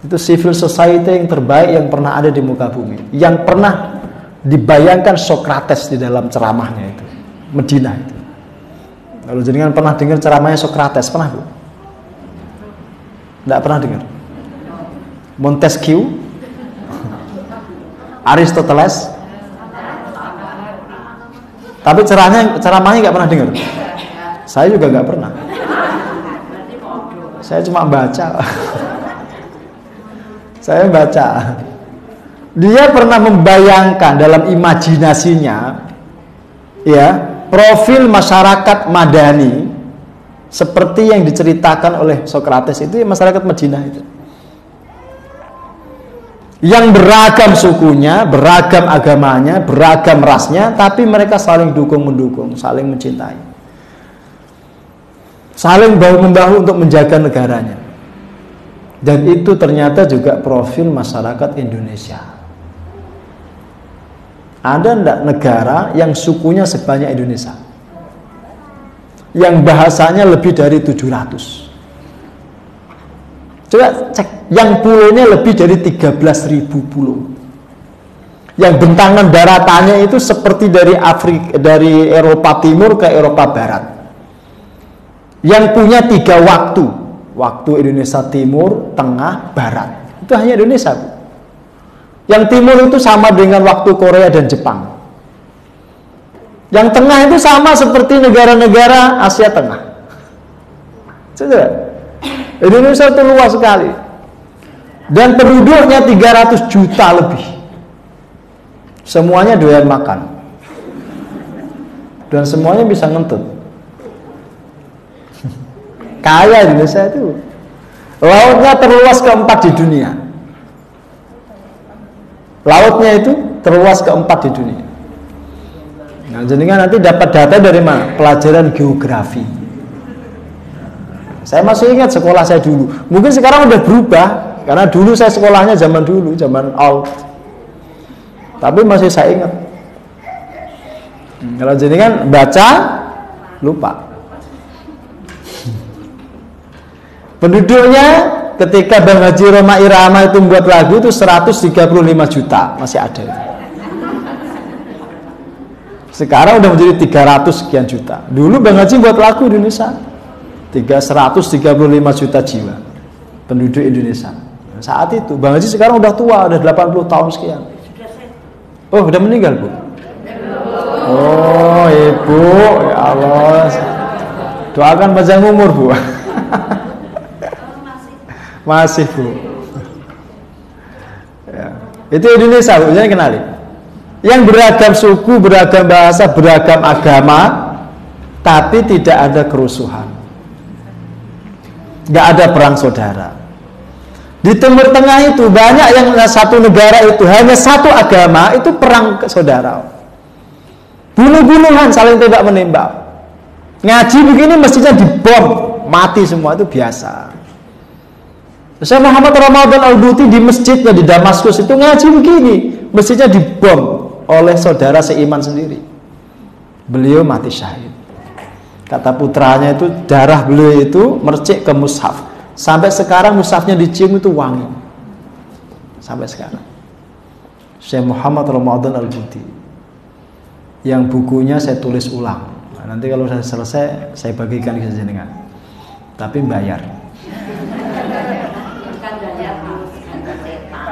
Itu civil society yang terbaik yang pernah ada di muka bumi, yang pernah dibayangkan Sokrates di dalam ceramahnya itu. Madinah itu. Kalau jenengan pernah dengar ceramahnya Sokrates, pernah Bu? Tidak pernah dengar. Montesquieu, Aristoteles, tapi ceramahnya nggak pernah dengar. Saya juga nggak pernah. Saya cuma baca. Saya baca. Dia pernah membayangkan dalam imajinasinya, ya, profil masyarakat Madani seperti yang diceritakan oleh Sokrates itu, masyarakat Madinah itu. Yang beragam sukunya, beragam agamanya, beragam rasnya, tapi mereka saling dukung-mendukung, saling mencintai. Saling bahu-membahu untuk menjaga negaranya. Dan itu ternyata juga profil masyarakat Indonesia. Ada enggak negara yang sukunya sebanyak Indonesia? Yang bahasanya lebih dari 700. Coba cek, yang pulaunya lebih dari 13.000 pulau. Yang bentangan daratannya itu seperti dari Afrika, dari Eropa Timur ke Eropa Barat. Yang punya 3 waktu. Waktu Indonesia Timur, Tengah, Barat. Itu hanya Indonesia. Yang timur itu sama dengan waktu Korea dan Jepang. Yang tengah itu sama seperti negara-negara Asia Tengah. Sudah. Indonesia itu luas sekali. Dan penduduknya 300 juta lebih. Semuanya doyan makan. Dan semuanya bisa ngentut. Kaya Indonesia itu. Lautnya terluas keempat di dunia. Lautnya itu terluas keempat di dunia. Nah, jadi nanti dapat data dari mana? Pelajaran geografi. Saya masih ingat sekolah saya dulu. Mungkin sekarang udah berubah, karena dulu saya sekolahnya zaman dulu, zaman old. Tapi masih saya ingat. Kalau jadi kan baca, lupa. Penduduknya ketika Bang Haji Roma Irama itu membuat lagu itu 135 juta, masih ada itu. Sekarang udah menjadi 300 sekian juta. Dulu Bang Haji buat lagu Indonesia 135 juta jiwa penduduk Indonesia. Saat itu Bang Haji sekarang udah tua, udah 80 tahun sekian. Oh, udah meninggal, Bu? Oh, Ibu, ya Allah. Doakan panjang umur, Bu. Masih, Bu. Ya. Itu Indonesia, Bu. Jangan kenali. Yang beragam suku, beragam bahasa, beragam agama, tapi tidak ada kerusuhan. Nggak ada perang saudara. Di Timur Tengah itu banyak yang satu negara itu hanya satu agama itu perang saudara. Bunuh-bunuhan, saling tembak menembak. Ngaji begini mestinya dibom, mati semua, itu biasa. Saya Muhammad Ramadan Al-Buti di masjidnya di Damaskus itu ngaji begini, mestinya dibom oleh saudara seiman sendiri. Beliau mati syahid. Kata putranya itu darah beliau itu mercik ke mushaf. Sampai sekarang mushafnya dicium itu wangi. Sampai sekarang. Syekh Muhammad Ramadan Al-Buti. Yang bukunya saya tulis ulang. Nah, nanti kalau saya selesai saya bagikan ke jenengan. Tapi bayar.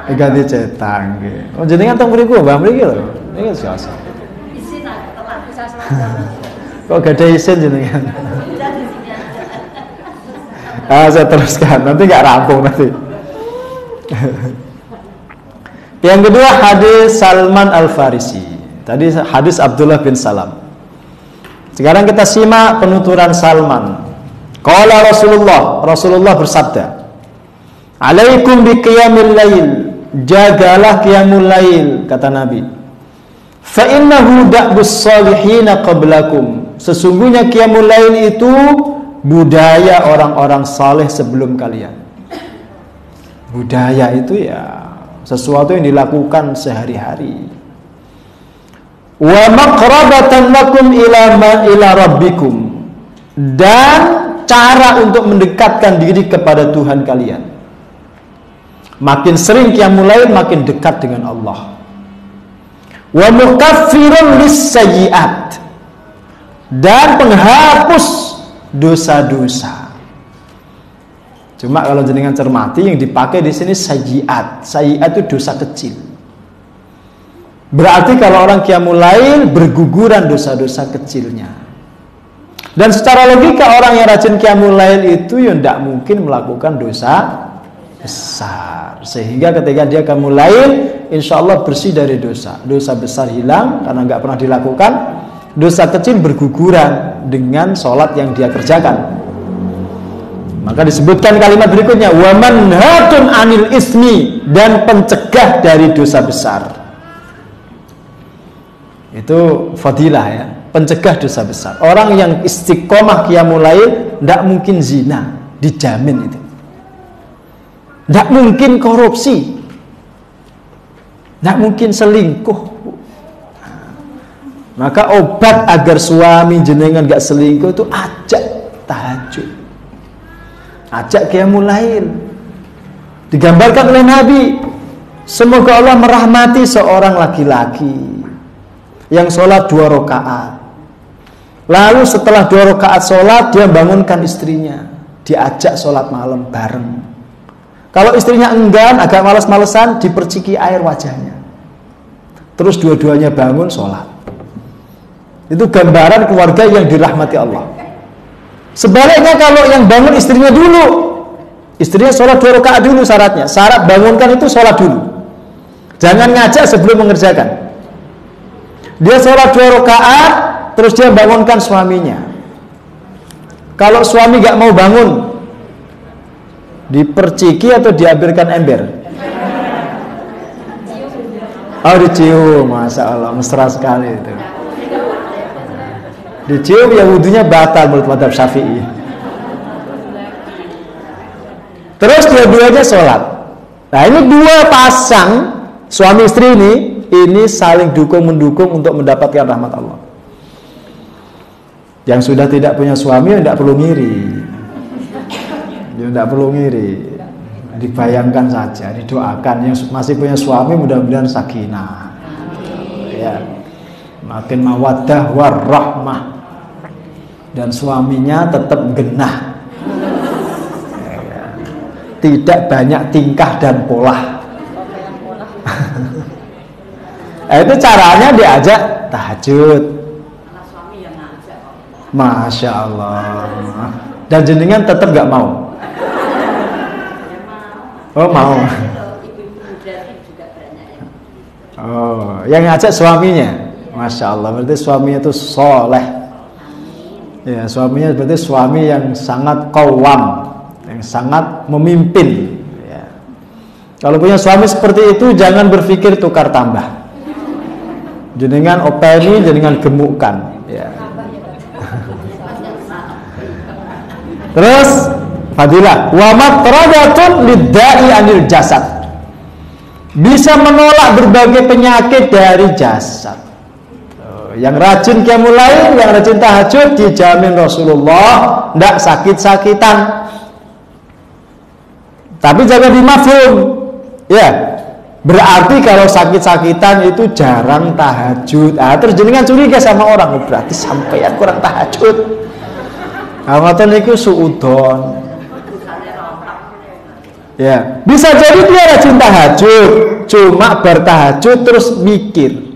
Ganti cetak. Oh jenengan teng mriku, Mbah mriki lho. Niki biasa. Isin kok gak ada isin jenengan? Saya teruskan, nanti gak rampung nanti. Yang kedua hadis Salman Al-Farisi. Tadi hadis Abdullah bin Salam. Sekarang kita simak penuturan Salman. Qala Rasulullah bersabda, "Alaikum bi qiyamil lail." Jagalah qiyamul lail, kata Nabi. Fa innahu da'bus salihina qablakum. Sesungguhnya qiyamul lail itu budaya orang-orang saleh sebelum kalian. Budaya itu ya sesuatu yang dilakukan sehari-hari. Wa maqrabatan lakum ila rabbikum. Dan cara untuk mendekatkan diri kepada Tuhan kalian. Makin sering qiyamul lail makin dekat dengan Allah. Wa mukaffirun lis-sayyi'at. Dan penghapus dosa-dosa. Cuma kalau jenengan cermati yang dipakai di sini sayyi'at. Sayyi'at itu dosa kecil. Berarti kalau orang qiyamul lail berguguran dosa-dosa kecilnya. Dan secara logika orang yang rajin qiyamul lail itu ya tidak mungkin melakukan dosa besar, sehingga ketika dia qiyamul lail insya Allah bersih dari dosa. Dosa besar hilang karena nggak pernah dilakukan, dosa kecil berguguran dengan sholat yang dia kerjakan. Maka disebutkan kalimat berikutnya, wa manhatun anil ismi, dan pencegah dari dosa besar. Itu fadilah ya, pencegah dosa besar. Orang yang istiqomah qiyamul lail tidak mungkin zina, dijamin itu. Tidak mungkin korupsi, tidak mungkin selingkuh. Maka obat agar suami jenengan gak selingkuh itu ajak tahajud, ajak qiyamul lail. Digambarkan oleh Nabi, semoga Allah merahmati seorang laki-laki yang sholat 2 rakaat. Lalu setelah 2 rakaat sholat dia bangunkan istrinya, diajak sholat malam bareng. Kalau istrinya enggan, agak malas-malesan, diperciki air wajahnya. Terus dua-duanya bangun sholat. Itu gambaran keluarga yang dirahmati Allah. Sebaliknya kalau yang bangun istrinya dulu, istrinya sholat 2 rakaat dulu syaratnya. Syarat bangunkan itu sholat dulu. Jangan ngajak sebelum mengerjakan. Dia sholat 2 rakaat, terus dia bangunkan suaminya. Kalau suami gak mau bangun, diperciki atau diambilkan ember? Oh, dicium, Masya Allah, mesra sekali itu. Dicium ya wudunya batal menurut mazhab Syafi'i. Terus dua-duanya sholat. Nah ini 2 pasang suami istri ini saling dukung-mendukung untuk mendapatkan rahmat Allah. Yang sudah tidak punya suami tidak perlu ngiri. Tidak perlu ngiri. Dibayangkan saja, didoakan. Yang masih punya suami mudah-mudahan sakinah. Ya. Makin mawaddah warahmah. Dan suaminya tetap genah. Tidak banyak tingkah dan pola. Itu caranya diajak tahajud. Masya Allah. Dan jenengan tetap gak mau. Oh mau. Oh, yang ngajak suaminya. Masya Allah. Berarti suaminya itu soleh. Ya, suaminya berarti suami yang sangat qawwam, yang sangat memimpin. Ya. Kalau punya suami seperti itu, jangan berpikir tukar tambah. Jenengan openi, jenengan gemukkan. Ya. Terus fadilah wa matradatun lidda'i anil jasad. Bisa menolak berbagai penyakit dari jasad. Yang rajin qiyamul lail, yang rajin tahajud dijamin Rasulullah tidak sakit-sakitan. Tapi jangan dimafhum. Ya. Berarti kalau sakit-sakitan itu jarang tahajud. Terus jenengan curiga sama orang, berarti sampeyan kurang tahajud. Ngoten niku suudon. Ya, bisa jadi dia rajin tahajud, cuma bertahajud terus mikir.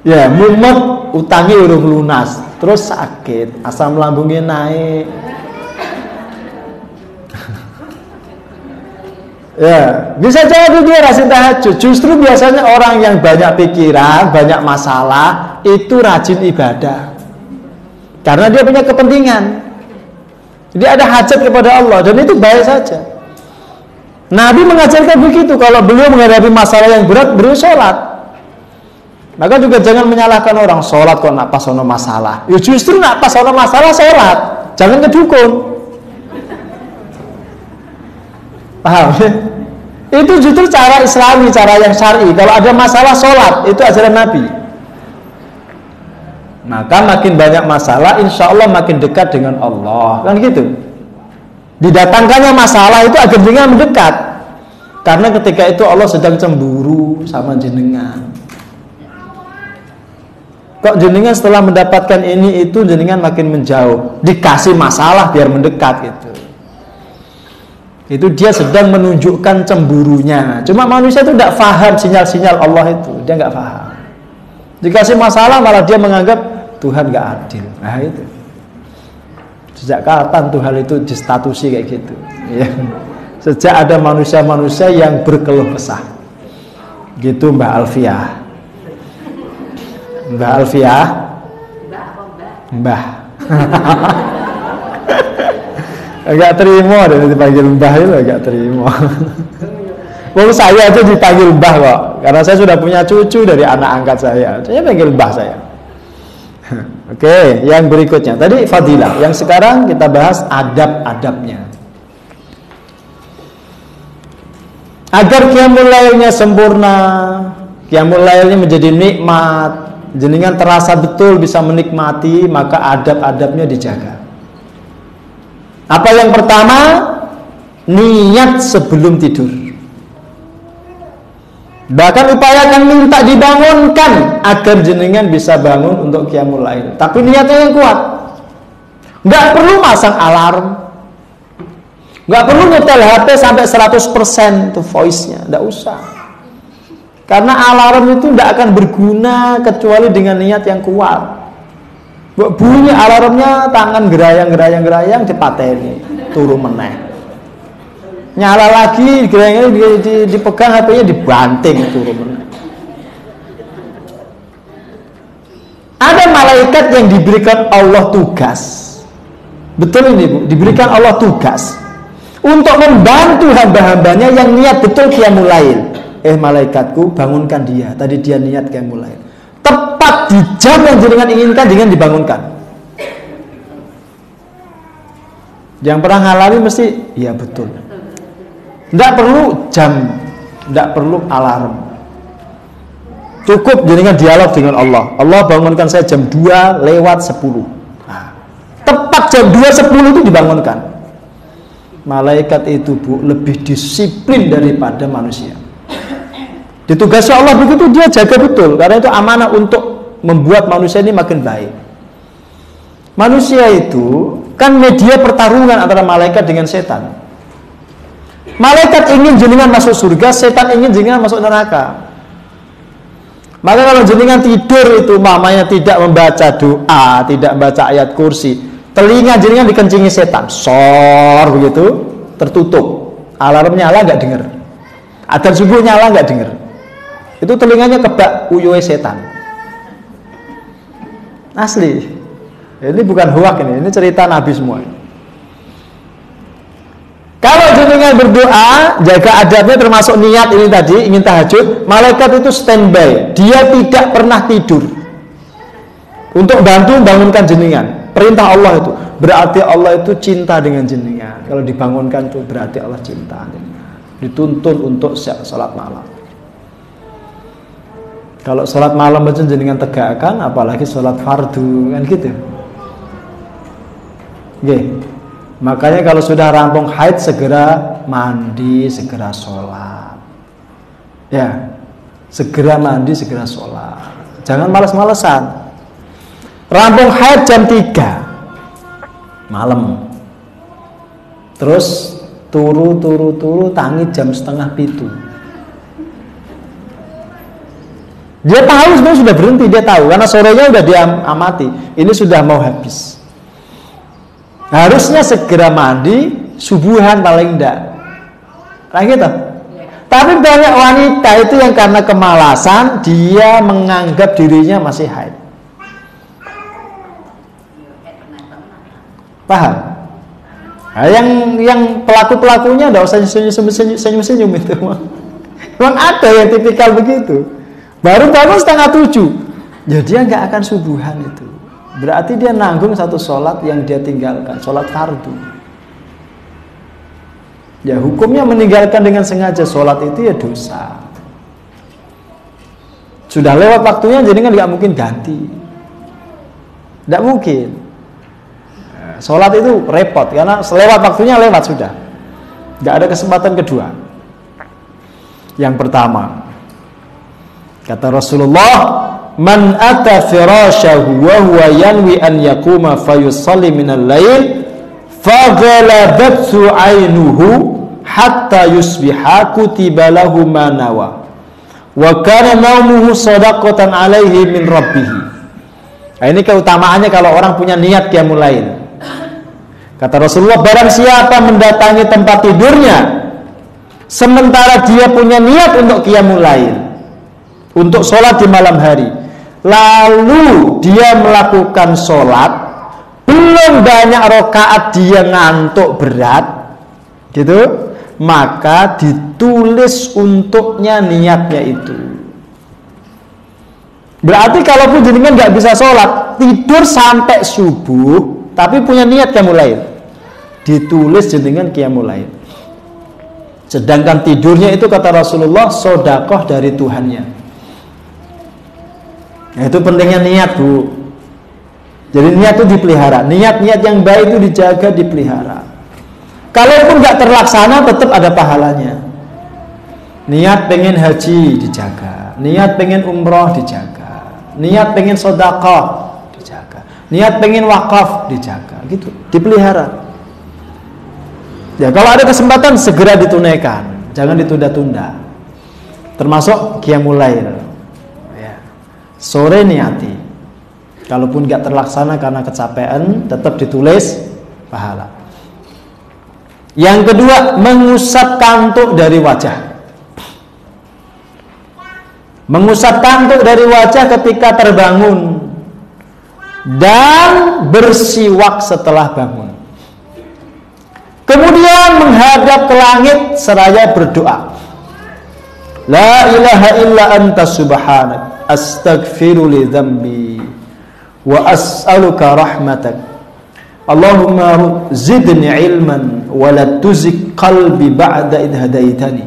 Ya, mumet utangi urung lunas, terus sakit, asam lambungnya naik. Ya, bisa jadi dia rajin tahajud. Justru biasanya orang yang banyak pikiran, banyak masalah itu rajin ibadah. Karena dia punya kepentingan. Dia ada hajat kepada Allah dan itu baik saja. Nabi mengajarkan begitu. Kalau beliau menghadapi masalah yang berat, beliau sholat. Maka juga jangan menyalahkan orang sholat kok nak pas ono masalah. Ya justru nak pas ono masalah sholat, jangan kedukun. Paham? Itu justru cara Islami, cara yang syar'i. Kalau ada masalah sholat, itu ajaran Nabi. Maka makin banyak masalah, insya Allah makin dekat dengan Allah. Kan gitu. Didatangkannya masalah itu agar jenengan mendekat. Karena ketika itu Allah sedang cemburu sama jenengan. Kok jenengan setelah mendapatkan ini itu jenengan makin menjauh. Dikasih masalah biar mendekat gitu. Itu dia sedang menunjukkan cemburunya. Cuma manusia itu tidak paham sinyal-sinyal Allah itu. Dia nggak paham. Dikasih masalah malah dia menganggap Tuhan nggak adil. Nah itu. Sejak kapan Tuhan itu distatusi kayak gitu? Ya. Sejak ada manusia-manusia yang berkeluh kesah. Gitu Mbak Alfiah. Mbak Alfiah. Mbah. Agak terima dan dipanggil Mbah itu agak terima. Wong saya aja dipanggil Mbah kok. Karena saya sudah punya cucu dari anak angkat saya. Saya panggil Mbah saya. Oke, yang berikutnya tadi fadilah. Yang sekarang kita bahas adab-adabnya. Agar qiyamul lailnya sempurna, qiyamul lailnya menjadi nikmat, jenengan terasa betul bisa menikmati, maka adab-adabnya dijaga. Apa yang pertama? Niat sebelum tidur. Bahkan upayakan minta dibangunkan agar jenengan bisa bangun untuk qiyamul lail. Tapi niatnya yang kuat. Nggak perlu masang alarm. Nggak perlu nyetel HP sampai 100% tuh voice-nya. Nggak usah. Karena alarm itu tidak akan berguna kecuali dengan niat yang kuat. Bunyi alarmnya, tangan gerayang dipateni, turu meneh. Nyala lagi, gerayangnya dipegang, HP-nya dibanting, turu meneh. Ada malaikat yang diberikan Allah tugas. Betul ini Bu, diberikan Allah tugas untuk membantu hamba-hambanya yang niat betul qiyamul lail. Malaikatku, bangunkan dia. Tadi dia niat qiyamul lail. Tepat di jam yang jenengan inginkan, dengan dibangunkan. Yang pernah ngalami mesti, iya betul. Tidak perlu jam, tidak perlu alarm. Cukup jenengan dialog dengan Allah. Allah bangunkan saya jam 2:10. Nah, tepat jam 2:10 itu dibangunkan. Malaikat itu Bu lebih disiplin daripada manusia. Ditugasi Allah begitu, dia jaga betul. Karena itu amanah untuk membuat manusia ini makin baik. Manusia itu kan media pertarungan antara malaikat dengan setan. Malaikat ingin jenengan masuk surga, setan ingin jenengan masuk neraka. Maka kalau jenengan tidur itu mamanya tidak membaca doa, tidak membaca ayat kursi, telinga jenengan dikencingi setan, sor begitu, tertutup. Alarm nyala nggak dengar, adzan subuh nyala nggak dengar. Itu telinganya kebak uyuhe setan. Asli. Ini bukan hoak ini cerita Nabi semua. Kalau jenengan berdoa, jaga adabnya termasuk niat ini tadi, ingin tahajud, malaikat itu standby. Dia tidak pernah tidur untuk bantu bangunkan jenengan. Perintah Allah itu. Berarti Allah itu cinta dengan jenengan. Kalau dibangunkan itu berarti Allah cinta. Dituntun untuk sholat malam. Kalau sholat malam aja jenengan tegakkan, apalagi sholat fardu, kan gitu. Oke. Makanya kalau sudah rampung haid, segera mandi, segera sholat. Ya, segera mandi, segera sholat. Jangan malas-malesan. Rampung haid jam 3 malam. Terus turu tangi jam 6:30. Dia tahu sebenarnya sudah berhenti, dia tahu karena sorenya sudah diamati. Ini sudah mau habis. Harusnya segera mandi, subuhan paling enggak. Nah gitu. Tapi banyak wanita itu yang karena kemalasan, dia menganggap dirinya masih haid. Paham? Nah, yang pelaku-pelakunya enggak usah senyum-senyum itu. Memang ada yang tipikal begitu. Baru bangun 6:30, ya dia nggak akan subuhan itu. Berarti dia nanggung satu sholat yang dia tinggalkan, sholat fardu. Ya hukumnya meninggalkan dengan sengaja sholat itu ya dosa. Sudah lewat waktunya, jadi kan nggak mungkin ganti. Nggak mungkin. Sholat itu repot karena selewat waktunya lewat sudah. Nggak ada kesempatan kedua. Yang pertama. Kata Rasulullah, man ata firasyahu wa huwa yanwi an yaquma fayusalli minal lail faghalabathu ainuhu hatta yusbiha kutiba lahu ma nawa wa kana naumuhu shadaqatan alaihi min rabbih. Nah, ini keutamaannya kalau orang punya niat qiyamul lail. Kata Rasulullah, barang siapa mendatangi tempat tidurnya sementara dia punya niat untuk qiyamul lail, untuk sholat di malam hari, lalu dia melakukan sholat, belum banyak rakaat dia ngantuk berat, gitu, maka ditulis untuknya niatnya itu. Berarti kalaupun jenengan nggak bisa sholat, tidur sampai subuh, tapi punya niat qiyamul lail, ditulis jenengan qiyamul lail. Sedangkan tidurnya itu kata Rasulullah sedekah dari Tuhannya. Nah, itu pentingnya niat Bu. Jadi niat itu dipelihara. Niat-niat yang baik itu dijaga, dipelihara. Kalaupun nggak terlaksana tetap ada pahalanya. Niat pengen haji dijaga, niat pengen umroh dijaga, niat pengen sedekah dijaga, niat pengen wakaf dijaga, gitu, dipelihara. Ya kalau ada kesempatan segera ditunaikan, jangan ditunda-tunda. termasuk qiyamul lail. Ya. Sore niati. Kalaupun nggak terlaksana karena kecapean, tetap ditulis pahala. Yang kedua, mengusap kantuk dari wajah. Mengusap kantuk dari wajah ketika terbangun dan bersiwak setelah bangun. Kemudian menghadap ke langit seraya berdoa. La ilaha illa anta subhanak astaghfiru li dzambi wa as'aluka rahmatak. Allahumma zidni ilman wa la tuzigh qalbi ba'da idh hadaitani.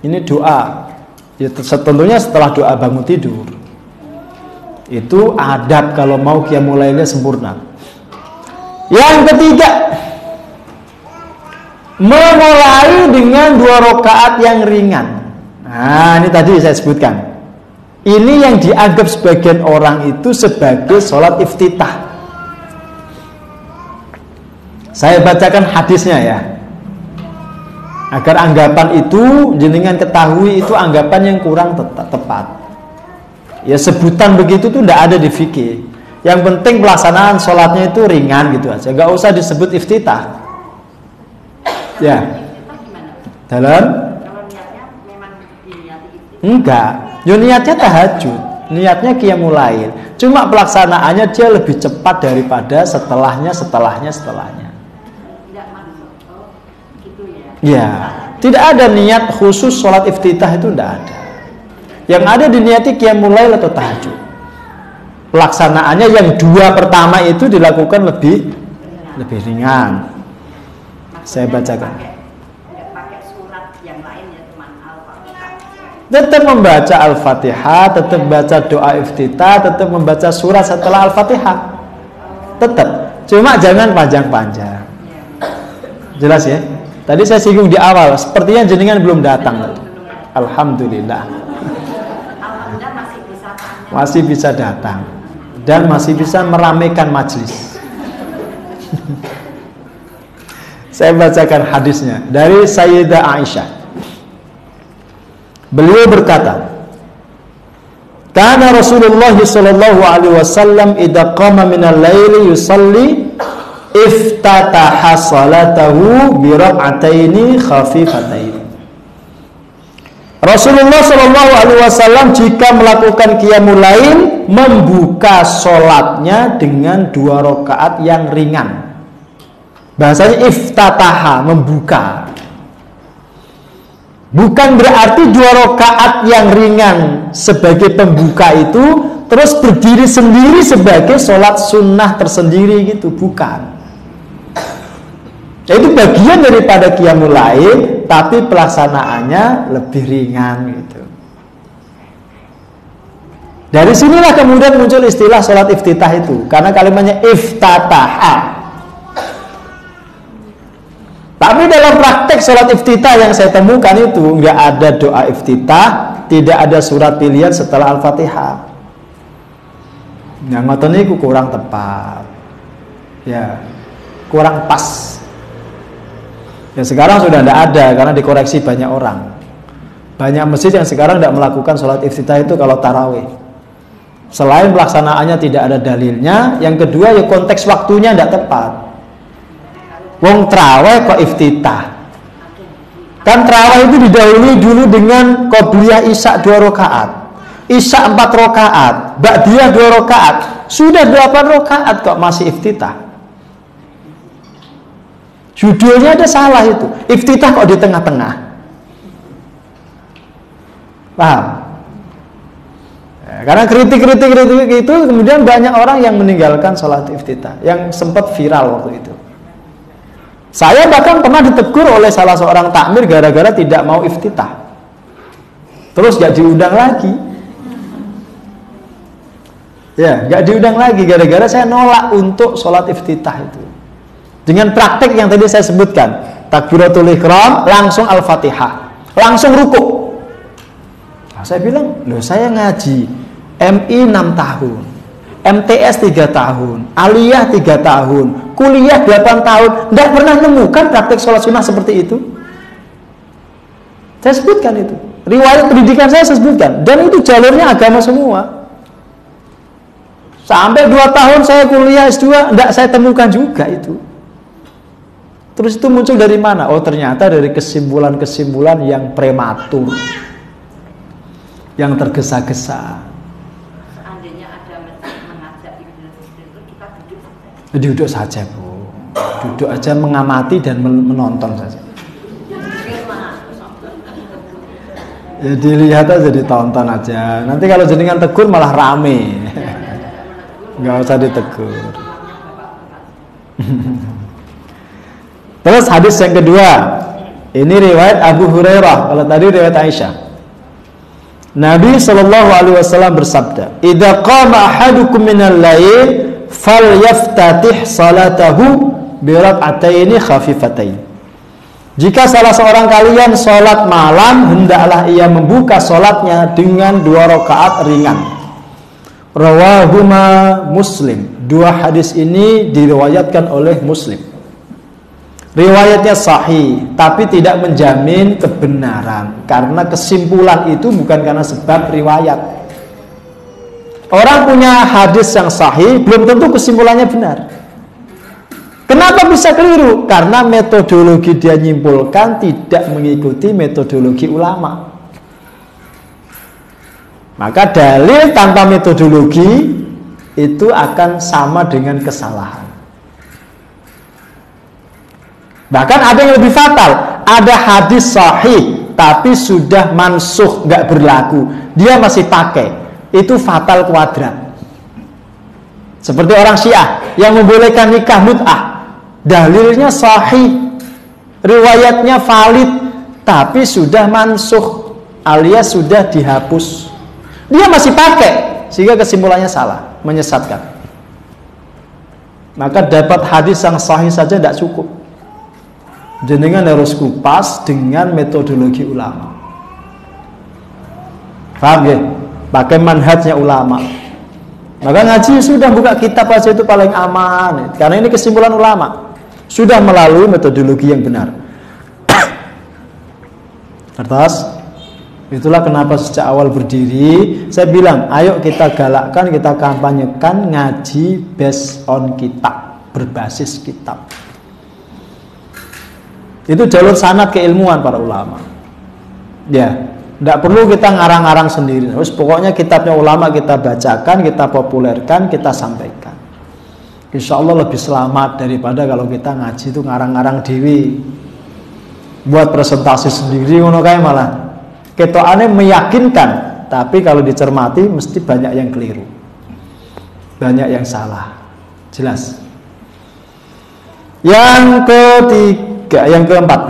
Ini doa. Ya, tentunya setelah doa bangun tidur. Itu adab kalau mau qiyamul lailnya sempurna. Yang ketiga, memulai dengan 2 rakaat yang ringan. Nah, ini tadi saya sebutkan. Ini yang dianggap sebagian orang itu sebagai sholat iftitah. Saya bacakan hadisnya ya, agar anggapan itu jenengan ketahui itu anggapan yang kurang tepat. Ya, sebutan begitu tuh tidak ada di fikih. Yang penting pelaksanaan sholatnya itu ringan gitu aja, nggak usah disebut iftitah. Ya, dalam enggak, yo niatnya tahajud, niatnya qiyamul lail. Cuma pelaksanaannya dia lebih cepat daripada setelahnya. Ya, tidak ada niat khusus sholat iftitah itu tidak ada. Yang ada diniati qiyamul lail atau tahajud. Pelaksanaannya yang 2 pertama itu dilakukan lebih ringan. Saya bacakan. Tetap membaca Al-Fatihah, tetap baca doa iftitah, tetap membaca surat setelah Al-Fatihah. Tetap. Cuma jangan panjang-panjang. Jelas ya? Tadi saya singgung di awal, sepertinya jenengan belum datang. Alhamdulillah. Masih bisa datang dan masih bisa meramaikan majelis. Saya bacakan hadisnya dari Sayyidah Aisyah. Beliau berkata, "Kana Rasulullah sallallahu alaihi wasallam idza qama min al-laili yusalli iftataha salatahu bi rak'ataini khafifataini." Rasulullah sallallahu alaihi wasallam jika melakukan qiyamul lail membuka salatnya dengan 2 rakaat yang ringan. Bahasanya iftataha, membuka. Bukan berarti 2 rakaat yang ringan sebagai pembuka itu terus berdiri sendiri sebagai sholat sunnah tersendiri gitu, bukan. Itu bagian daripada qiyamul lail, tapi pelaksanaannya lebih ringan gitu. Dari sinilah kemudian muncul istilah sholat iftitah itu, karena kalimatnya iftataha. Tapi dalam praktek sholat iftitah yang saya temukan itu nggak ada doa iftitah, tidak ada surat pilihan setelah Al-Fatihah. Yang ngoten itu kurang tepat, ya, kurang pas. Ya sekarang sudah tidak ada karena dikoreksi banyak orang. Banyak masjid yang sekarang tidak melakukan sholat iftitah itu kalau tarawih. Selain pelaksanaannya tidak ada dalilnya, yang kedua ya konteks waktunya tidak tepat. Wong traweh kok iftitah. Kan traweh itu didahului dulu dengan qobliyah isya 2 rakaat, isya 4 rakaat, ba'diyah 2 rakaat, sudah 8 rakaat kok masih iftitah. Judulnya ada salah itu. Iftitah kok di tengah-tengah. Paham? Ya, karena kritik-kritik itu kemudian banyak orang yang meninggalkan sholat iftitah, yang sempat viral waktu itu. Saya bahkan pernah ditegur oleh salah seorang takmir gara-gara tidak mau iftitah. Terus gak diundang lagi. Ya, gak diundang lagi gara-gara saya nolak untuk sholat iftitah itu. Dengan praktek yang tadi saya sebutkan, takbiratul ihram, langsung Al-Fatihah, langsung ruku. Nah, saya bilang, loh saya ngaji MI 6 tahun, MTS 3 tahun, aliyah 3 tahun, kuliah 8 tahun, tidak pernah menemukan praktek sholat sunnah seperti itu. Saya sebutkan itu. riwayat pendidikan saya sebutkan, dan itu jalurnya agama semua. Sampai 2 tahun saya kuliah S2, enggak saya temukan juga itu. Terus itu muncul dari mana? Oh, ternyata dari kesimpulan-kesimpulan yang prematur, yang tergesa-gesa. Seandainya ada mengajak itu kita duduk saja. Duduk saja, Bu. Duduk aja mengamati dan menonton saja. Ya dilihat aja, ditonton aja. Nanti kalau jenengan tegur malah rame. Nggak usah ditegur. Terus hadis yang kedua, ini riwayat Abu Hurairah. Kalau tadi riwayat Aisyah. Nabi SAW bersabda, "Idza qama ahadukum minal lail falyaftatih salatahu bi rak'ataini khafifatain." Jika salah seorang kalian sholat malam, hendaklah ia membuka sholatnya dengan 2 rakaat ringan. Rawahuma Muslim. 2 hadis ini diriwayatkan oleh Muslim. Riwayatnya sahih, tapi tidak menjamin kebenaran, karena kesimpulan itu bukan karena sebab riwayat. Orang punya hadis yang sahih, belum tentu kesimpulannya benar. Kenapa bisa keliru? Karena metodologi dia nyimpulkan tidak mengikuti metodologi ulama. Maka dalil tanpa metodologi itu akan sama dengan kesalahan. Bahkan ada yang lebih fatal. Ada hadis sahih tapi sudah mansukh, nggak berlaku, dia masih pakai. Itu fatal kuadrat. Seperti orang Syiah yang membolehkan nikah mut'ah. Dalilnya sahih, riwayatnya valid, tapi sudah mansukh alias sudah dihapus. Dia masih pakai, sehingga kesimpulannya salah, menyesatkan. Maka dapat hadis yang sahih saja tidak cukup. Jenengan harus kupas dengan metodologi ulama. Paham ya? Pakai manhajnya ulama. Maka ngaji sudah buka kitab aja itu paling aman, karena ini kesimpulan ulama. Sudah melalui metodologi yang benar. Terus itulah kenapa sejak awal berdiri saya bilang, ayo kita galakkan, kita kampanyekan ngaji based on kitab, berbasis kitab. Itu jalur sanad keilmuan para ulama. Ya, tidak perlu kita ngarang-ngarang sendiri. Terus pokoknya kitabnya ulama kita bacakan, kita populerkan, kita sampaikan. Insya Allah lebih selamat daripada kalau kita ngaji itu ngarang-ngarang dewi, buat presentasi sendiri, ngono kae malah ketokane meyakinkan, tapi kalau dicermati mesti banyak yang keliru, banyak yang salah. Jelas. Yang ketiga, yang keempat,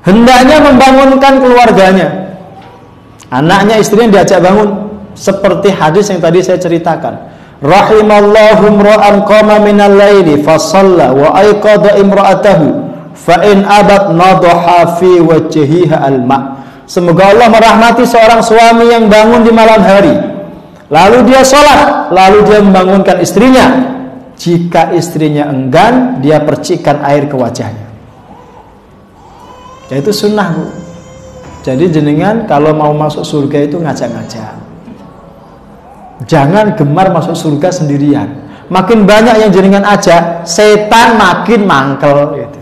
hendaknya membangunkan keluarganya, anaknya, istrinya diajak bangun, seperti hadis yang tadi saya ceritakan. Rahimallahu imra'an qama minal laili fa shalla wa ayqadha imra'atahu fa in abat nadaha fi wajhiha al-ma. Semoga Allah merahmati seorang suami yang bangun di malam hari, lalu dia sholat, lalu dia membangunkan istrinya. Jika istrinya enggan, dia percikkan air ke wajahnya. Ya, itu sunnah, Bu. Jadi jenengan kalau mau masuk surga itu ngajak-ngajak. Jangan gemar masuk surga sendirian. Makin banyak yang jenengan ajak, setan makin mangkel gitu.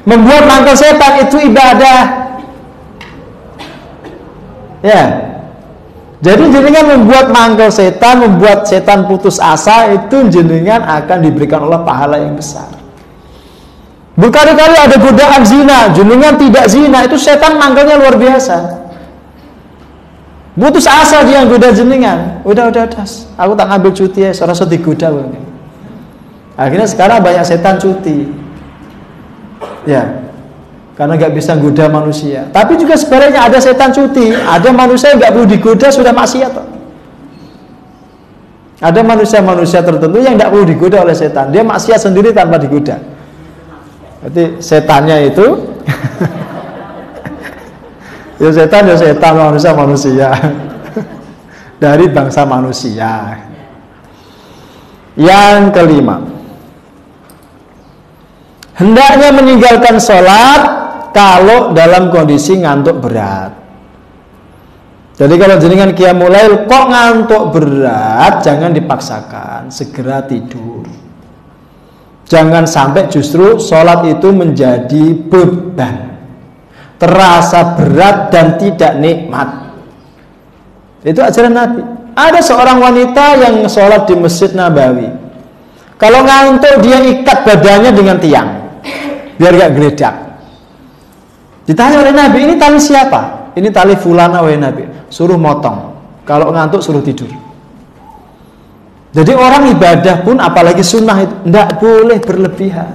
Membuat mangkel setan itu ibadah. Ya. Jadi jenengan membuat mangkel setan, membuat setan putus asa, itu jenengan akan diberikan Allah pahala yang besar. Berkali-kali ada godaan zina, jenengan tidak zina, itu setan mangkelnya luar biasa. Putus asa dia yang goda jenengan. Udah, aku tak ngambil cuti ya, rasa digoda. Akhirnya sekarang banyak setan cuti. Ya, karena nggak bisa goda manusia. Tapi juga sebenarnya ada setan cuti, ada manusia yang nggak perlu digoda sudah maksiat. Ada manusia-manusia tertentu yang nggak perlu digoda oleh setan, dia maksiat sendiri tanpa digoda. Berarti setannya itu ya setan, manusia dari bangsa manusia. Yang kelima, hendaknya meninggalkan sholat kalau dalam kondisi ngantuk berat. Jadi kalau jenengan qiyamul lail kok ngantuk berat, jangan dipaksakan, segera tidur. Jangan sampai justru sholat itu menjadi beban, terasa berat dan tidak nikmat. Itu ajaran Nabi. Ada seorang wanita yang sholat di Masjid Nabawi. Kalau ngantuk dia ikat badannya dengan tiang biar gak geledak. Ditanya oleh Nabi, ini tali siapa? Ini tali fulana wahai Nabi. Suruh motong. Kalau ngantuk suruh tidur. Jadi orang ibadah pun apalagi sunnah itu tidak boleh berlebihan.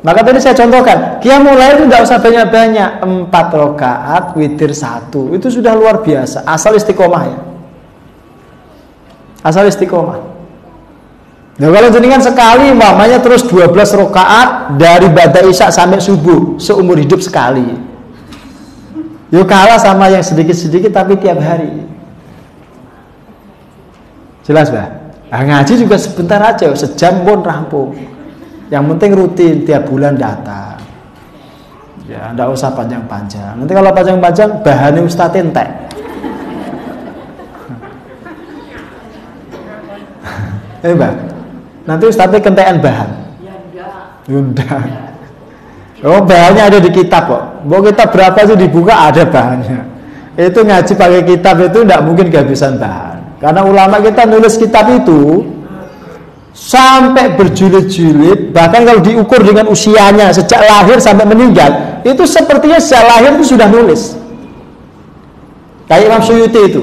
Maka tadi saya contohkan, qiyamul lail itu tidak usah banyak-banyak, 4 rakaat, witir 1, itu sudah luar biasa. Asal istiqomah ya. Asal istiqomah. Nah kalau jenengan sekali, umpamanya terus 12 rakaat dari ba'da isya sampai subuh, seumur hidup sekali. Yuk kalah sama yang sedikit-sedikit tapi tiap hari. Jelas Pak? Nah, ngaji juga sebentar aja, sejam pun rampung. Yang penting rutin, tiap bulan datang. Ya, enggak usah panjang-panjang. Nanti kalau panjang-panjang, bahannya Ustadz entek. Mbak, nanti Ustadz kentekan bahan. Ya enggak. Oh, bahannya ada di kitab kok. Mau kitab berapa sih dibuka ada bahannya. Itu ngaji pakai kitab itu enggak mungkin kehabisan bahan. Karena ulama kita nulis kitab itu sampai berjilid-jilid, bahkan kalau diukur dengan usianya sejak lahir sampai meninggal, itu sepertinya sejak lahir itu sudah nulis. Kayak Imam Suyuti itu,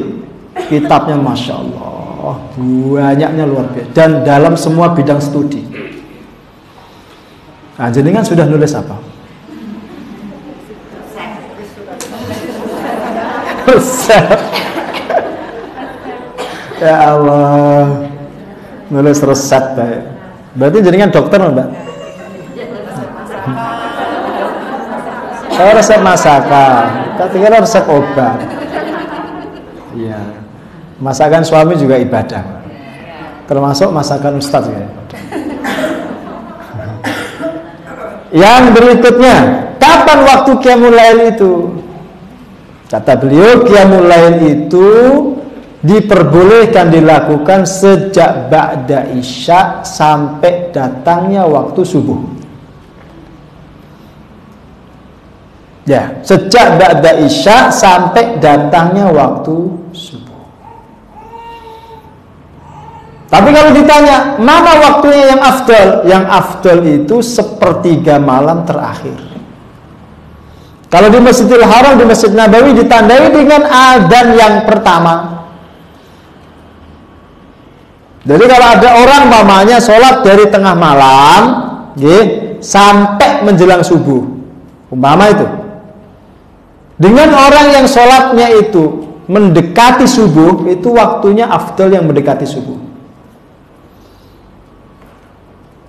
kitabnya Masya Allah, banyaknya luar biasa, dan dalam semua bidang studi. Nah, jenengan sudah nulis apa? Resep. Ya Allah, nulis resep baik. Berarti jenengan dokter Mbak? Oh, resep masakan. Kira resep obat. Iya. Masakan suami juga ibadah. Termasuk masakan Ustadz ya. Yang berikutnya, kapan waktu qiyamul lail itu? Kata beliau, qiyamul lail itu diperbolehkan dilakukan sejak ba'da isya sampai datangnya waktu subuh. Ya, sejak ba'da isya sampai datangnya waktu subuh. Tapi kalau ditanya mana waktunya yang afdal? Yang afdal itu sepertiga malam terakhir. Kalau di Masjidil Haram, di Masjid Nabawi ditandai dengan adzan yang pertama. Jadi kalau ada orang mamanya sholat dari tengah malam sampai menjelang subuh, umpama itu, dengan orang yang sholatnya itu mendekati subuh, itu waktunya afdal yang mendekati subuh.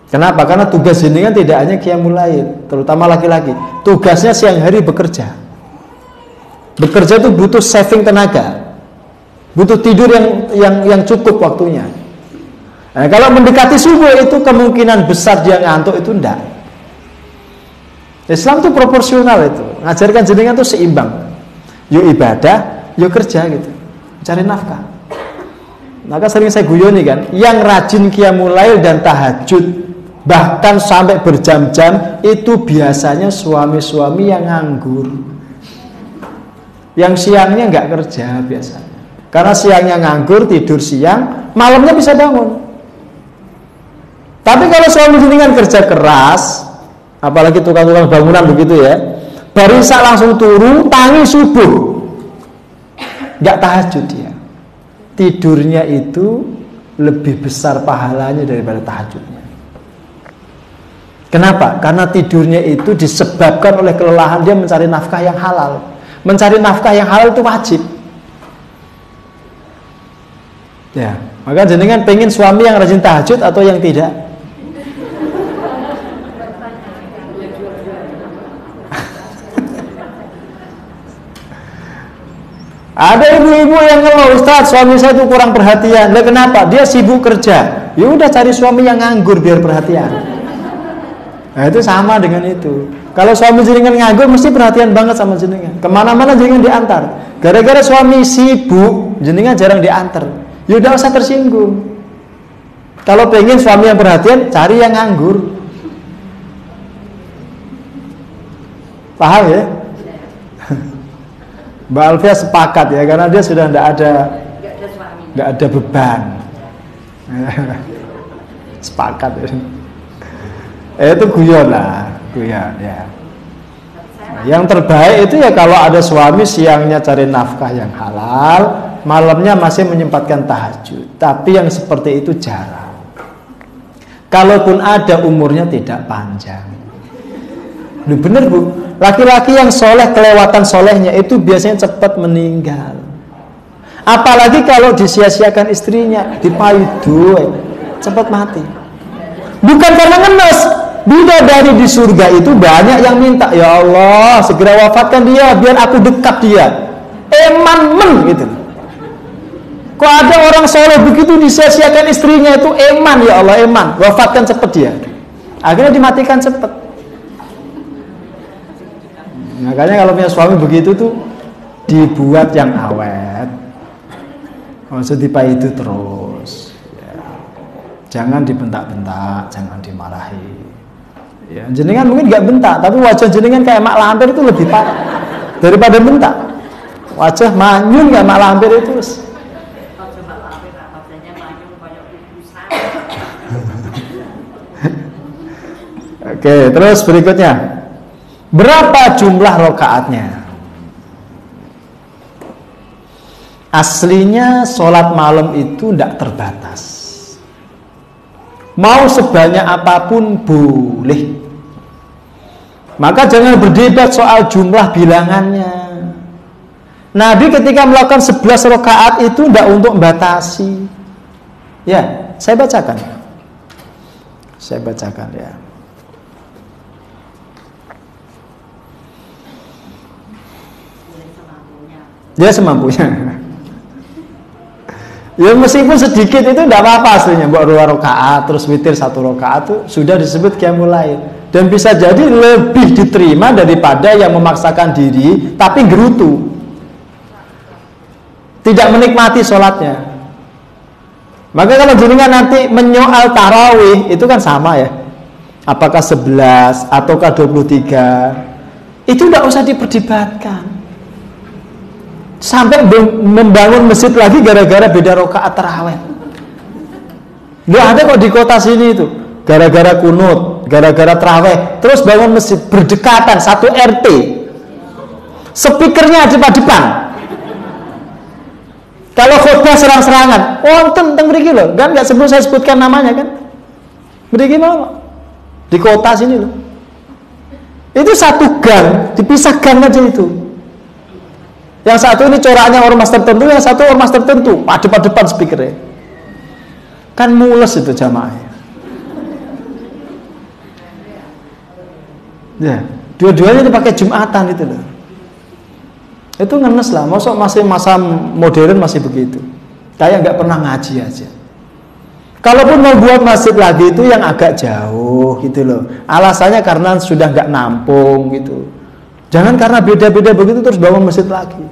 Kenapa? Karena tugas ini kan tidak hanya qiyamul lail, terutama laki-laki, tugasnya siang hari bekerja. Bekerja itu butuh saving tenaga, butuh tidur yang cukup waktunya. Nah, kalau mendekati subuh itu kemungkinan besar dia ngantuk itu enggak. Islam itu proporsional itu. Ngajarkan jenengan itu seimbang. Yuk ibadah, yuk kerja gitu. Cari nafkah. Maka sering saya guyoni kan, yang rajin qiyamul lail dan tahajud bahkan sampai berjam-jam itu biasanya suami-suami yang nganggur. Yang siangnya enggak kerja biasanya. Karena siangnya nganggur, tidur siang, malamnya bisa bangun. Tapi kalau suami jenengan kerja keras, apalagi tukang-tukang bangunan begitu ya, baru isya langsung turu, tangi subuh, nggak tahajud dia. Tidurnya itu lebih besar pahalanya daripada tahajudnya. Kenapa? Karena tidurnya itu disebabkan oleh kelelahan dia mencari nafkah yang halal. Mencari nafkah yang halal itu wajib. Ya, maka jenengan pengen suami yang rajin tahajud atau yang tidak? Ada ibu-ibu yang ngeluh, Ustaz, suami saya itu kurang perhatian. Lah kenapa? Dia sibuk kerja. Ya udah cari suami yang nganggur biar perhatian. Nah, itu sama dengan itu. Kalau suami jenengan nganggur mesti perhatian banget sama jenengan. Kemana-mana jenengan diantar. Gara-gara suami sibuk, jenengan jarang diantar. Ya udah usah tersinggung. Kalau pengen suami yang perhatian, cari yang nganggur. Paham ya? Mbak Alfia sepakat ya, karena dia sudah tidak ada beban. Sepakat ya. Itu guyon lah, guyon ya. Yang terbaik itu ya kalau ada suami siangnya cari nafkah yang halal, malamnya masih menyempatkan tahajud. Tapi yang seperti itu jarang. Kalaupun ada, umurnya tidak panjang. Loh, bener Bu, laki-laki yang soleh, kelewatan solehnya itu biasanya cepat meninggal. Apalagi kalau disia-siakan istrinya, dipaidu, cepat mati. Bukan karena ngenes, bidadari di surga itu banyak yang minta, ya Allah segera wafatkan dia biar aku dekat dia. Eman gitu. Kok ada orang soleh begitu disia-siakan istrinya itu eman, ya Allah eman, wafatkan cepat dia. Akhirnya dimatikan cepat. Makanya kalau punya suami begitu tuh dibuat yang awet, maksud dipaidu terus ya. Jangan dibentak-bentak, jangan dimarahi ya. Jenengan mungkin gak bentak, tapi wajah jenengan kayak mak lampir itu lebih parah daripada bentak. Wajah manyun kayak mak lampir itu terus. Oke, terus berikutnya, berapa jumlah rakaatnya? Aslinya sholat malam itu tidak terbatas. Mau sebanyak apapun boleh. Maka jangan berdebat soal jumlah bilangannya. Nabi ketika melakukan 11 rakaat itu tidak untuk membatasi. Ya, saya bacakan. Saya bacakan ya. Dia semampunya. Ya meskipun sedikit itu tidak apa-apa aslinya. Buat 2 rakaat terus witir 1 rakaat itu sudah disebut qiyamul lail. Dan bisa jadi lebih diterima daripada yang memaksakan diri tapi gerutu, tidak menikmati sholatnya. Maka kalau jenengan nanti menyoal tarawih itu kan sama ya. Apakah 11 ataukah 23? Itu tidak usah diperdebatkan. Sampai membangun masjid lagi gara-gara beda rakaat tarawih. Nggak ada kok di kota sini itu. Gara-gara kunut, gara-gara tarawih, terus bangun masjid berdekatan satu RT. Speakernya di depan. Kalau khutbah serang-serangan, wonten teng mriki lho, kan nggak sebelum saya sebutkan namanya kan. Mriki mau di kota sini loh. Itu satu gang, dipisah gang aja itu. Yang satu ini coraknya ormas tertentu, yang satu ormas tertentu, depan speakernya. Kan mules itu jamaah. Ya, dua-duanya dipakai Jumatan itu loh. Itu ngenes lah, masih masa modern masih begitu. Kayak nggak pernah ngaji aja. Kalaupun mau buat masjid lagi itu yang agak jauh gitu loh. Alasannya karena sudah nggak nampung gitu. Jangan karena beda-beda begitu terus bangun masjid lagi.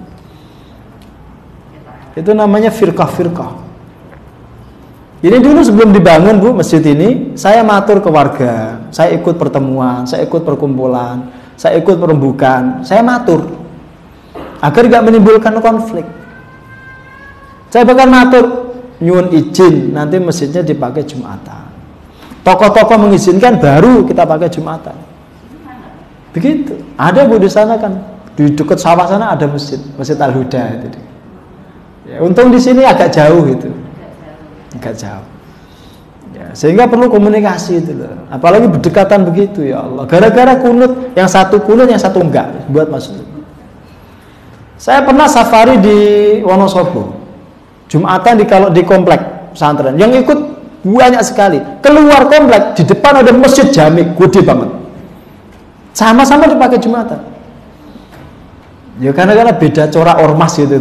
Itu namanya firqah-firqah. Ini dulu sebelum dibangun Bu masjid ini, saya matur ke warga, saya ikut pertemuan, saya ikut perkumpulan, saya ikut perembukan, saya matur agar gak menimbulkan konflik. Saya bahkan matur nyuwun izin nanti masjidnya dipakai Jumatan. Tokoh-tokoh mengizinkan baru kita pakai Jumatan. Begitu. Ada Bu di sana kan, di dekat sawah sana ada masjid Al-Huda itu. Ya, untung di sini agak jauh itu. Agak jauh ya, sehingga perlu komunikasi itu loh. Apalagi berdekatan begitu ya Allah. Gara-gara kunut, yang satu kunut, yang satu enggak buat masuk. Saya pernah safari di Wonosobo, Jumatan kalau di komplek pesantren, yang ikut banyak sekali. Keluar komplek, di depan ada masjid jami, gede banget. Sama-sama dipakai Jumatan. Ya karena beda corak ormas gitu.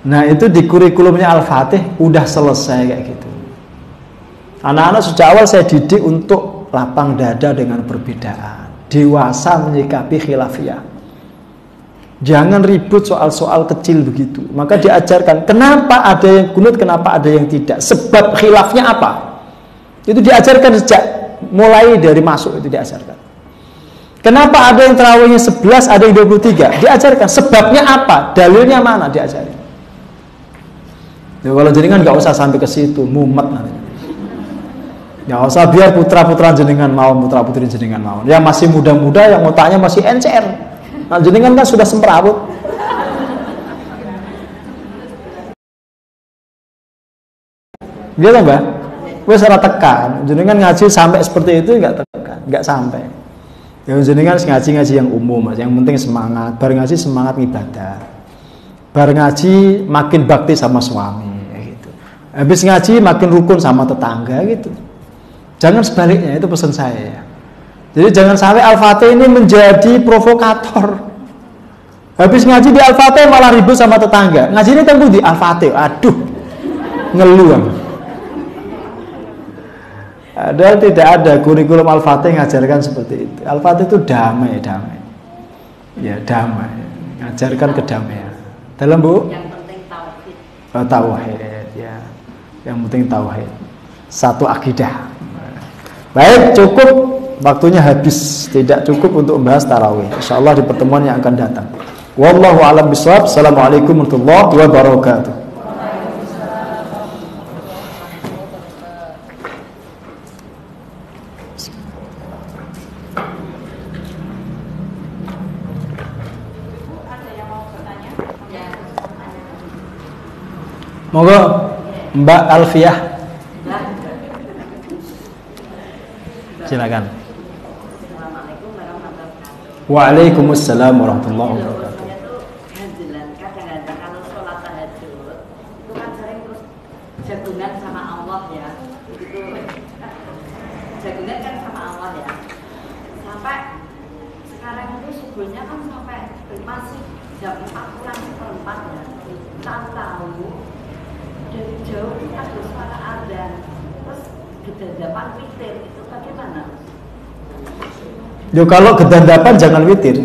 Nah itu di kurikulumnya Al-Fatih udah selesai kayak gitu. Anak-anak sejak awal saya didik untuk lapang dada dengan perbedaan, dewasa menyikapi khilafiyah. Jangan ribut soal-soal kecil begitu. Maka diajarkan kenapa ada yang kunut, kenapa ada yang tidak, sebab khilafnya apa. Itu diajarkan sejak mulai dari masuk, itu diajarkan. Kenapa ada yang tarawihnya 11, ada yang 23, diajarkan sebabnya apa, dalilnya mana, diajarkan. Ya, kalau jenengan nggak usah sampai ke situ, mumet nanti. Ya usah, biar putra-putra jenengan mau, putra-putri jenengan mau. Yang masih muda-muda, yang otaknya masih encer. Nah, jenengan kan sudah semperawut. Gitu Mbak? Wes ora tekan. Jenengan ngaji sampai seperti itu nggak tekan, nggak sampai. Ya jenengan ngaji-ngaji yang umum, Mas. Yang penting semangat. Bar ngaji semangat ibadah. Bar ngaji makin bakti sama suami, gitu. Habis ngaji makin rukun sama tetangga, gitu. Jangan sebaliknya, itu pesan saya ya. Jadi jangan sampai Al-Fatih ini menjadi provokator. Habis ngaji di Al-Fatih malah ribut sama tetangga. Ngaji ini tentu di Al-Fatih, aduh, ngeluh. Ada tidak ada kurikulum Al-Fatih ngajarkan seperti itu. Al-Fatih itu damai. Ya damai, ngajarkan kedamaian. Dalam Bu? Yang penting tauhid. Tauhid ya. Yang penting tauhid. Satu akidah. Baik, cukup, waktunya habis, tidak cukup untuk membahas tarawih. Insyaallah di pertemuan yang akan datang. Wallahu a'lam bishawab. Assalamualaikum warahmatullahi wabarakatuh. Monggo Mbak Alfiah. Silakan. Assalamualaikum warahmatullahi wabarakatuh. Waalaikumsalam warahmatullahi wabarakatuh. Kadang-kadang kalau sholat tahajud itu kan sering terus jagungan sama Allah ya. Itu jagungan kan sama Allah ya. Sampai sekarang itu subuhnya kan sampai masih jam 4 kurang seperempat ya. Tahu-tahu dari jauh itu ada suara adzan. Terus gedandapan witir itu bagaimana? Yo kalau gedandapan jangan witir.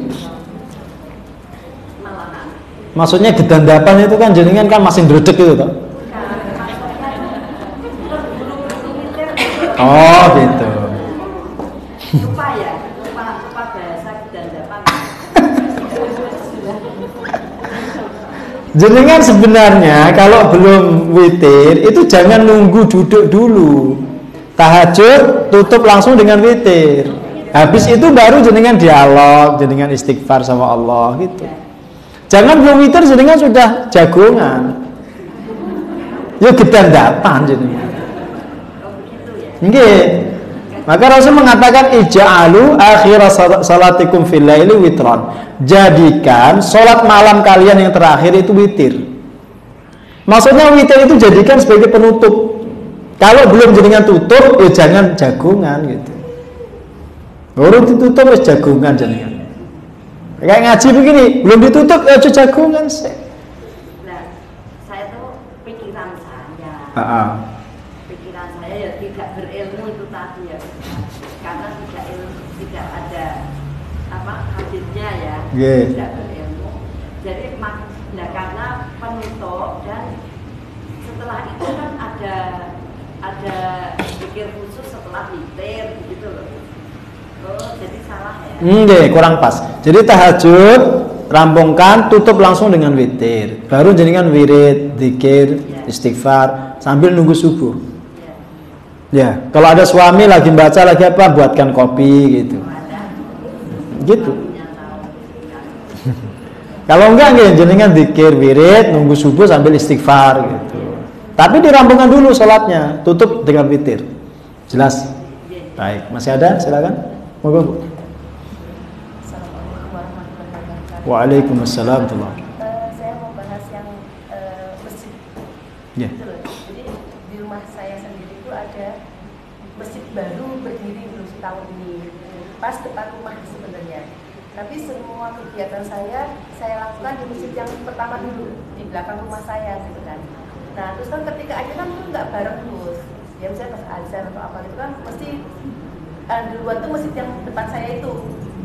Malahan. Maksudnya gedandapan itu kan jenengan kan masih ndredeg itu toh. Oh gitu. Lupa ya, lupa bahasa gedandapan. Jenengan sebenarnya kalau belum witir itu jangan nunggu duduk dulu. Tahajud tutup langsung dengan witir. Habis itu baru jenengan dialog, jenengan istighfar sama Allah gitu. Jangan belum witir jenengan sudah jagongan. Ya gedandapan jenengan. Nggih. Maka Rasul mengatakan ij'alu akhir salatikum fil laili witran. Jadikan salat malam kalian yang terakhir itu witir. Maksudnya witir itu jadikan sebagai penutup. Kalau belum jenengan tutup, ya jangan jagungan gitu. Baru ditutup ya jagungan jenengan. Kayak ngaji begini, belum ditutup ya jagungan sih. Nah, saya tuh pikiran saya. Pikiran saya ya tidak berilmu itu tadi ya. Karena tidak ada apa hadisnya ya. Yeah. Tidak berilmu. Jadi nah, karena penutup dan setelah itu kan ada pikir khusus setelah witir begitu loh. Oh, jadi salah ya. Kurang pas. Jadi tahajud rampungkan, tutup langsung dengan witir. Baru jenengan wirid, zikir, istighfar sambil nunggu subuh. Ya, kalau ada suami lagi baca lagi apa, buatkan kopi gitu. Gitu. Kalau enggak jenengan zikir, wirid, nunggu subuh sambil istighfar gitu. Tapi dirampungkan dulu sholatnya, tutup dengan witir. Jelas? Baik, masih ada? Silakan. Monggo, Bu. Assalamualaikum warahmatullahi wabarakatuh. Waalaikumsalam. Saya mau bahas yang masjid. Yeah. Gitu loh. Jadi di rumah saya sendiri itu ada masjid baru berdiri belum setahun ini, pas depan rumah sebenarnya. Tapi semua kegiatan saya lakukan di masjid yang pertama dulu di belakang rumah saya gitu kan. Nah terus kan ketika aja kan itu nggak bareng terus. Ya misalnya pas azan atau apa itu kan mesti duluan tuh masjid yang depan saya itu,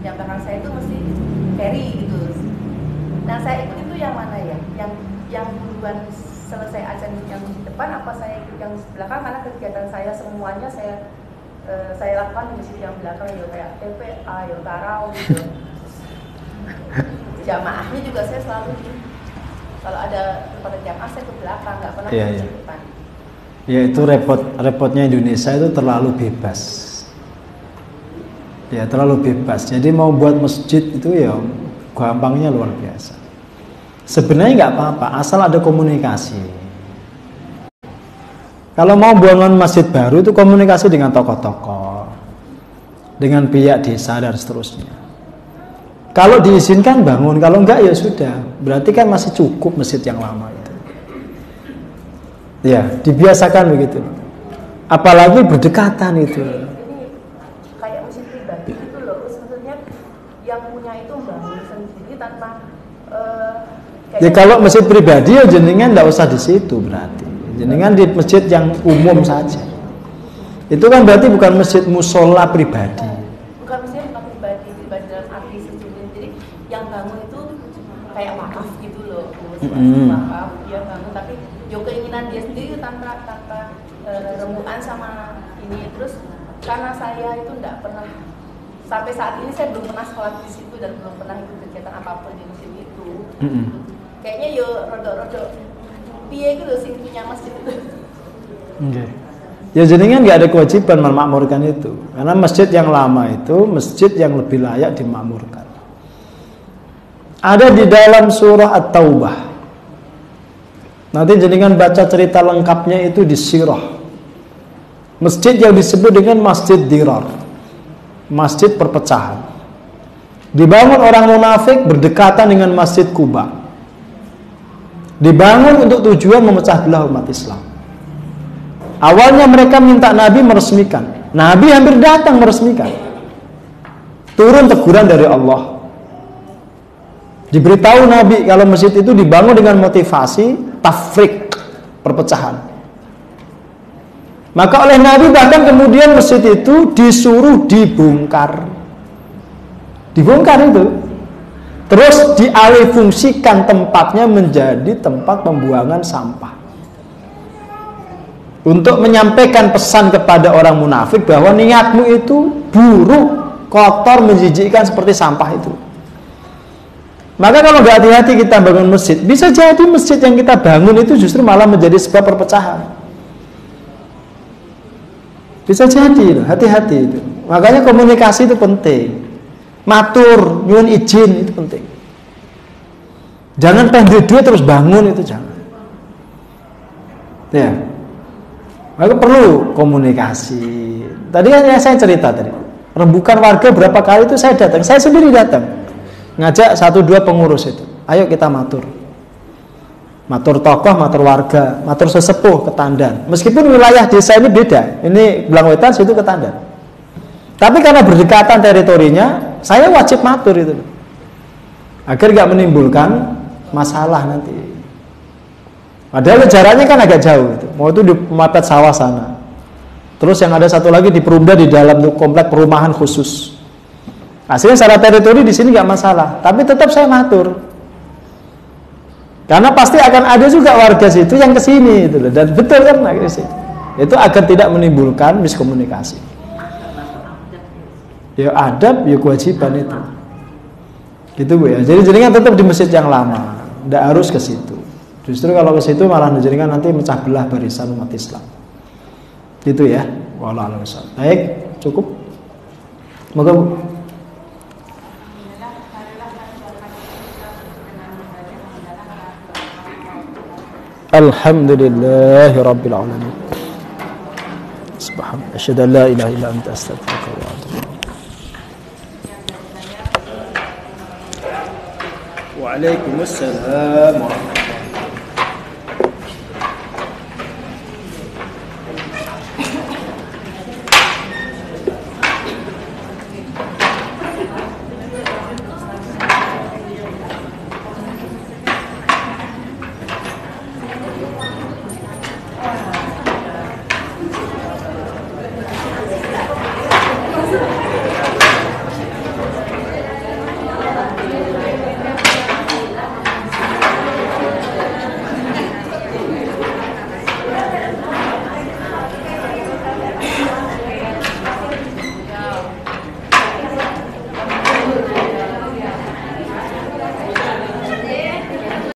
yang belakang saya itu mesti carry gitu. Nah saya ikut itu yang mana ya? Yang duluan selesai azan yang di depan apa saya ikut yang di belakang, karena kegiatan saya semuanya saya lakukan di masjid yang belakang ya, kayak TPA, ya tarawih gitu. Jamaahnya juga saya selalu kalau ada tempat jamaah saya ke belakang, nggak pernah ke masjid depan. Ya itu repotnya Indonesia itu terlalu bebas. Ya terlalu bebas. Jadi mau buat masjid itu ya gampangnya luar biasa. Sebenarnya nggak apa-apa, asal ada komunikasi. Kalau mau bangun masjid baru itu komunikasi dengan tokoh-tokoh, dengan pihak desa dan seterusnya. Kalau diizinkan bangun, kalau enggak ya sudah. Berarti kan masih cukup masjid yang lama itu. Ya, dibiasakan begitu. Apalagi berdekatan itu. Ini kayak masjid pribadi gitu loh. Sebenarnya yang punya itu bangun sendiri tanpa ya kalau masjid pribadi ya jenengan enggak usah di situ berarti. Jenengan di masjid yang umum saja. Itu kan berarti bukan masjid musola pribadi. Bukan pribadi dalam arti sendiri. Jadi yang bangun itu kayak wakaf gitu loh. Wakaf dia bangun, tapi yo keinginan dia sendiri tanpa remuan sama ini. Terus karena saya itu enggak pernah sampai saat ini saya belum pernah sholat di situ dan belum pernah ikut kegiatan apapun di masjid itu. Kayaknya yo rodok-rodok piye gitu sing punya masjid itu. Okay. Ya jenengan nggak ada kewajiban memakmurkan itu, karena masjid yang lama itu masjid yang lebih layak dimakmurkan. Ada di dalam surah At-Taubah. Nanti jenengan baca cerita lengkapnya itu di sirah. Masjid yang disebut dengan Masjid Dirar, masjid perpecahan. Dibangun orang munafik berdekatan dengan Masjid Kuba. Dibangun untuk tujuan memecah belah umat Islam. Awalnya mereka minta Nabi meresmikan. Nabi hampir datang meresmikan. Turun teguran dari Allah. Diberitahu Nabi kalau masjid itu dibangun dengan motivasi tafrik, perpecahan. Maka oleh Nabi bahkan kemudian masjid itu disuruh dibongkar. Dibongkar itu. Terus dialih fungsikan tempatnya menjadi tempat pembuangan sampah. Untuk menyampaikan pesan kepada orang munafik bahwa niatmu itu buruk, kotor, menjijikkan seperti sampah itu. Maka kalau nggak hati-hati kita bangun masjid, bisa jadi masjid yang kita bangun itu justru malah menjadi sebab perpecahan. Bisa jadi, hati-hati itu. Makanya komunikasi itu penting. Matur, nyuwun izin itu penting. Jangan pendek duit terus bangun, itu jangan. Ya. Maka perlu komunikasi. Tadi kan saya cerita tadi, rembukan warga berapa kali itu saya datang, saya sendiri datang, ngajak 1-2 pengurus itu, ayo kita matur tokoh, matur warga, matur sesepuh Ketandan. Meskipun wilayah desa ini beda, ini Blangwetan, situ Ketandan. Tapi karena berdekatan teritorinya, saya wajib matur itu, agar gak menimbulkan masalah nanti. Padahal jaraknya kan agak jauh itu. Mau itu di Mapet sawah sana. Terus yang ada satu lagi di Perumda di dalam tuh komplek perumahan khusus. Hasilnya secara teritori di sini nggak masalah, tapi tetap saya matur. Karena pasti akan ada juga warga situ yang kesini itu, dan betul kan itu agar tidak menimbulkan miskomunikasi. Ya adab, ya kewajiban itu. Gitu Bu ya. Jadi kan tetap di masjid yang lama, tidak harus ke situ. Justru kalau ke situ malah menjadikan nanti mecah belah barisan umat Islam. Gitu ya. Wallahu a'lam. Baik, cukup. Moga Bu. Alhamdulillahirabbil alamin. Subhanallah, asyhadu an la ilaha illa anta astaghfiruka wa atubu ilaik. Waalaikumsalam warahmatullahi wabarakatuh.